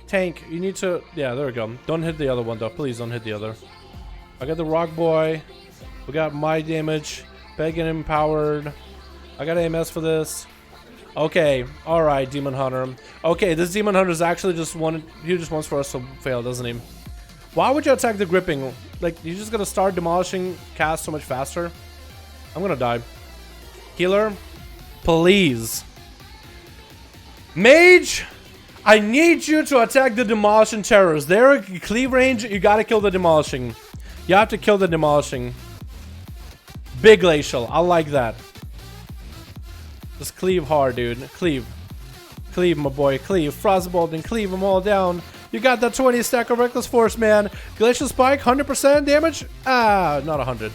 Tank, you need to... Yeah, there we go. Don't hit the other one, though. Please don't hit the other. I got the Rock Boy. We got my damage. Begging empowered. I got AMS for this. Okay. Alright, Demon Hunter. Okay, this Demon Hunter is actually just wanted... He just wants for us to fail, doesn't he? Why would you attack the gripping? Like, you're just gonna start demolishing cast so much faster? I'm gonna die. Healer, please. Mage, I need you to attack the demolishing terrors. They're cleave range, you gotta kill the demolishing. You have to kill the demolishing. Big glacial, I like that. Just cleave hard, dude. Cleave. Cleave, my boy. Cleave. Frostbolt and cleave them all down. You got that 20 stack of Reckless Force, man. Glacial Spike, 100% damage? Ah, not 100.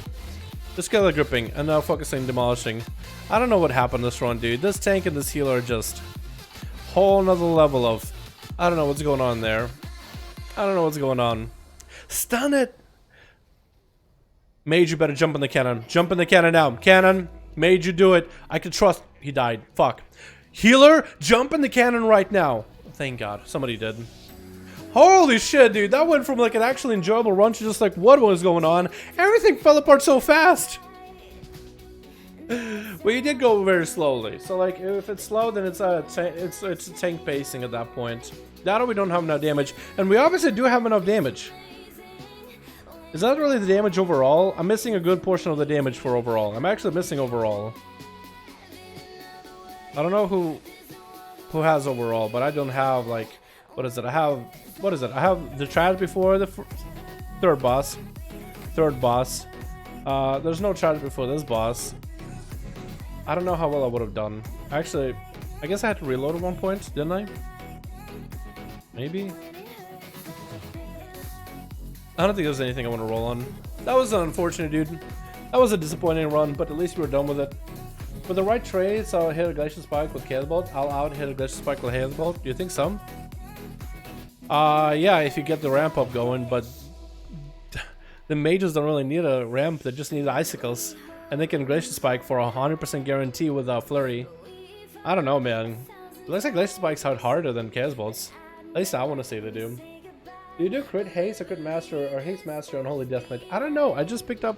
Just kill the gripping and now focusing demolishing. I don't know what happened this run, dude. This tank and this healer are just whole nother level of... I don't know what's going on there. I don't know what's going on. Stun it! Mage, you better jump in the cannon. Jump in the cannon now. Cannon, Mage, you do it. I can trust... He died. Fuck. Healer, jump in the cannon right now. Thank God. Somebody did. Holy shit, dude. That went from like an actually enjoyable run to just like, what was going on? Everything fell apart so fast. Well, you did go very slowly. So like, if it's slow, then it's a tank pacing at that point. That or we don't have enough damage. And we obviously do have enough damage. Is that really the damage overall? I'm missing a good portion of the damage for overall. I'm actually missing overall. I don't know who has overall, but I don't have like... What is it? I have... What is it? I have the tragedy before the third boss. Third boss. There's no tragedy before this boss. I don't know how well I would have done. Actually, I guess I had to reload at one point, didn't I? Maybe? I don't think there's anything I want to roll on. That was unfortunate, dude. That was a disappointing run, but at least we were done with it. With the right trades, I'll hit a Glacial Spike with Chaos Bolt. I'll out hit a Glacial Spike with Chaos Bolt. Do you think so? Yeah, if you get the ramp up going, but the mages don't really need a ramp, they just need icicles. And they can Glacial Spike for 100% guarantee with a flurry. I don't know, man. It looks like Glacial Spikes are harder than Chaos Bolts. At least I want to say they do. Do you do crit haste or crit master or haste master on Holy Death Knight? I don't know. I picked up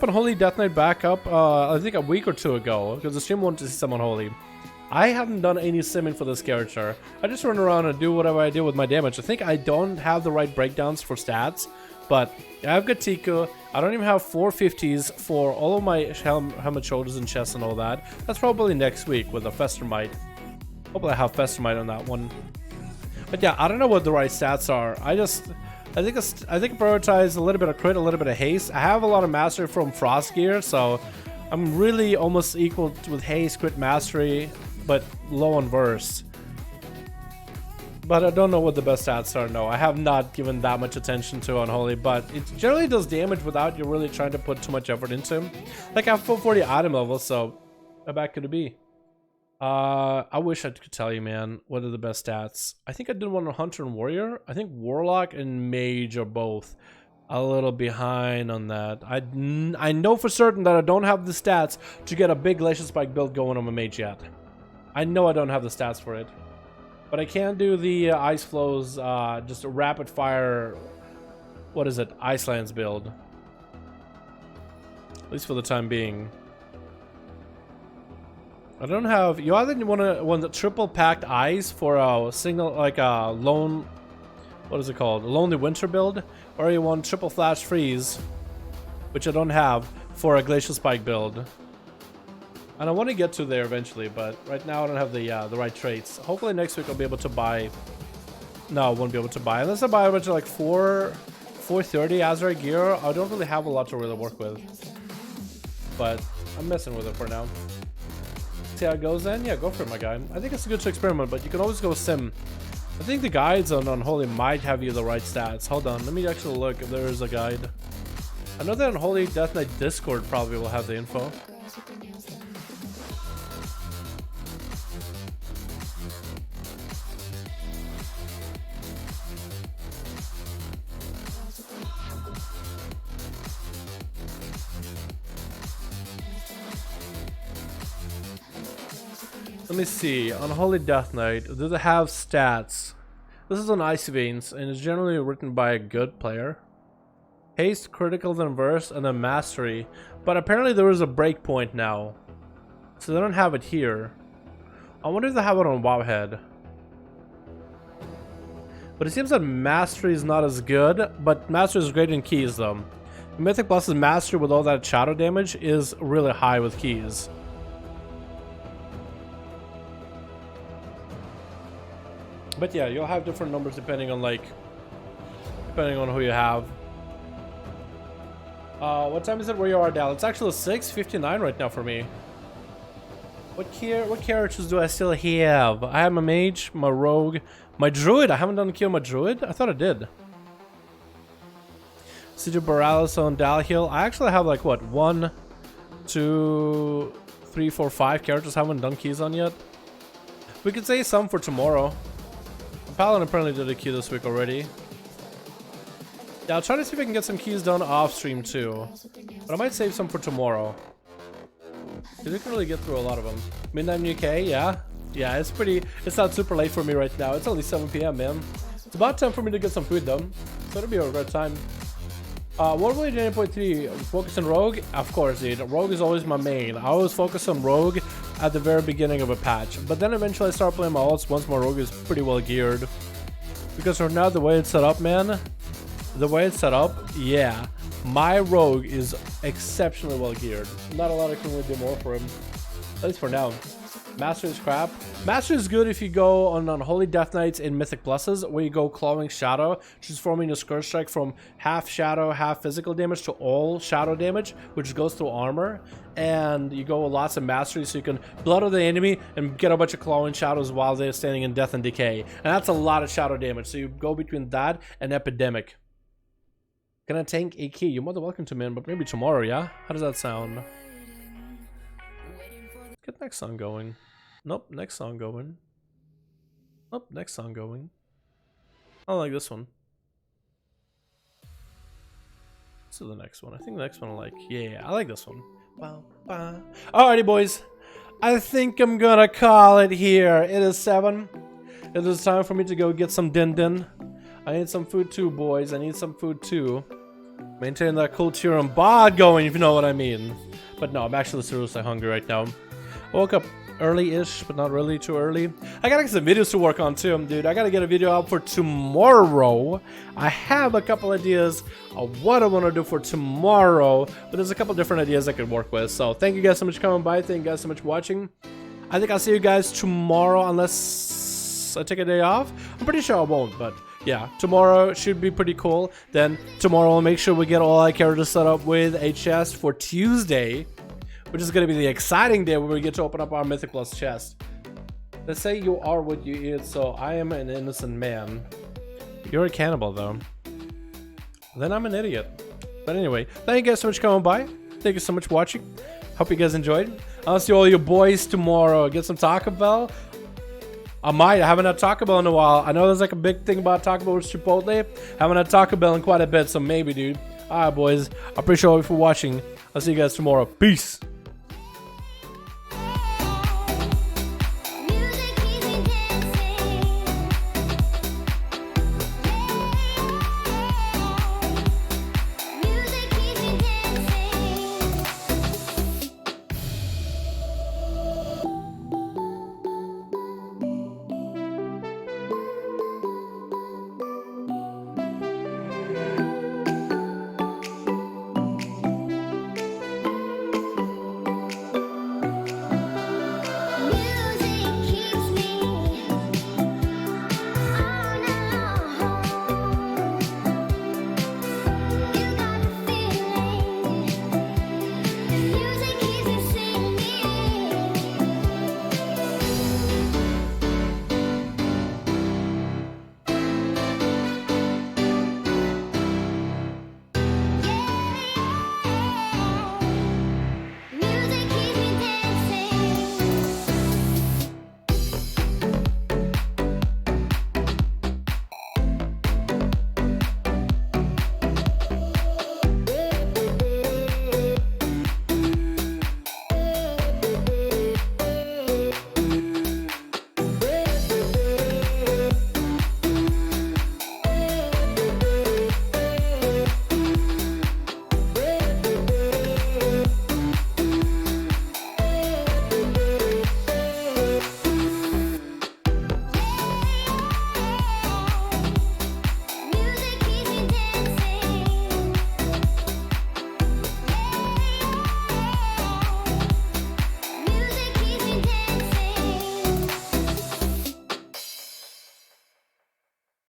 on Holy Death Knight back up I think a week or two ago because the stream wanted to see someone holy. I haven't done any simming for this character. I just run around and do whatever I do with my damage. I think I don't have the right breakdowns for stats, but I have Gatiku. I don't even have 450s for all of my helmet, shoulders, and chest and all that. That's probably next week with a Festermite. Hopefully I have Festermite on that one. But yeah, I don't know what the right stats are. I just I think prioritize a little bit of crit, a little bit of haste. I have a lot of mastery from Frost gear, so I'm really almost equal with haste, crit, mastery, but low on verse. But I don't know what the best stats are. No, I have not given that much attention to Unholy, but it generally does damage without you really trying to put too much effort into him. Like I have full 40 item level, so how bad could it be? I wish I could tell you, man, what are the best stats. I think I did one on Hunter and Warrior. I think Warlock and Mage are both a little behind on that. I know for certain that I don't have the stats to get a big Glacial Spike build going on my Mage yet. I know I don't have the stats for it. But I can do the Ice Flows, just a rapid fire, what is it, Icelands build. At least for the time being. I don't have, you either want the triple packed ice for a single, like a lone, what is it called, a lonely winter build, or you want triple flash freeze, which I don't have, for a Glacial Spike build. And I want to get to there eventually, but right now I don't have the right traits. Hopefully next week I'll be able to buy. No, I won't be able to buy unless I buy a bunch of like 430 Azeroth gear. I don't really have a lot to really work with, but I'm messing with it for now. See how it goes then? Yeah, go for it, my guy. I think it's good to experiment, but you can always go sim. I think the guides on Unholy might have you the right stats. Hold on, let me actually look if there is a guide. I know that Unholy Death Knight Discord probably will have the info. Let me see, Unholy Death Knight, do they have stats? This is on Icy Veins, and it's generally written by a good player. Haste, critical, then verse, and then mastery. But apparently there is a breakpoint now. So they don't have it here. I wonder if they have it on Wowhead. But it seems that mastery is not as good, but mastery is great in keys though. Mythic Plus's mastery with all that shadow damage is really high with keys. But yeah, you'll have different numbers depending on who you have. What time is it where you are, Dal? It's actually 6:59 right now for me. What characters do I still have? I have my mage, my rogue, my druid. I haven't done a kill my druid. I thought I did. Siege Borealis on Dalhill. I actually have like what, 1, 2, 3, 4, 5 characters I haven't done keys on yet. We could say some for tomorrow. Paladin apparently did a key this week already. Yeah, I'll try to see if I can get some keys done off stream too. But I might save some for tomorrow. Because you can really get through a lot of them. Midnight UK, yeah. Yeah, it's not super late for me right now. It's only 7 PM, man. It's about time for me to get some food done. So it'll be a good time. Warblade 9.3, focus on Rogue? Of course, dude. Rogue is always my main. I always focus on Rogue at the very beginning of a patch. But then eventually I start playing my ults once my Rogue is pretty well geared. Because for now, the way it's set up, man, yeah, my Rogue is exceptionally well geared. Not a lot of can really do more for him. At least for now. Master is crap. Master is good if you go on Unholy Death Knights in Mythic Pluses, where you go Clawing Shadow, transforming a Scourge Strike from half shadow, half physical damage to all shadow damage, which goes through armor. And you go with lots of mastery, so you can blood of the enemy and get a bunch of Clawing Shadows while they're standing in Death and Decay. And that's a lot of shadow damage, so you go between that and Epidemic. Can I tank a key? You're more than welcome to, man, but maybe tomorrow, yeah? How does that sound? Get next song going. Nope, next song going. Nope, next song going. I don't like this one. Let's do the next one. I think the next one I like. Yeah, I like this one. Alrighty, boys. I think I'm gonna call it here. It is 7. It is time for me to go get some din-din. I need some food too, boys. I need some food too. Maintain that culture and bod going, if you know what I mean. But no, I'm actually seriously hungry right now. I woke up early-ish, but not really too early. I gotta get some videos to work on too, dude. I gotta get a video out for tomorrow. I have a couple ideas of what I want to do for tomorrow, but there's a couple different ideas I could work with. So thank you guys so much for coming by. Thank you guys so much for watching. I think I'll see you guys tomorrow unless I take a day off. I'm pretty sure I won't, but yeah, tomorrow should be pretty cool. Then tomorrow we'll make sure we get all our characters set up with a chest for Tuesday, which is going to be the exciting day where we get to open up our Mythic Plus chest. Let's say you are what you eat, so I am an innocent man. You're a cannibal, though. Then I'm an idiot. But anyway, thank you guys so much for coming by. Thank you so much for watching. Hope you guys enjoyed. I'll see all your boys tomorrow. Get some Taco Bell. I haven't had Taco Bell in a while. I know there's like a big thing about Taco Bell with Chipotle. Haven't had Taco Bell in quite a bit, so maybe, dude. Alright, boys. I appreciate all of you for watching. I'll see you guys tomorrow. Peace.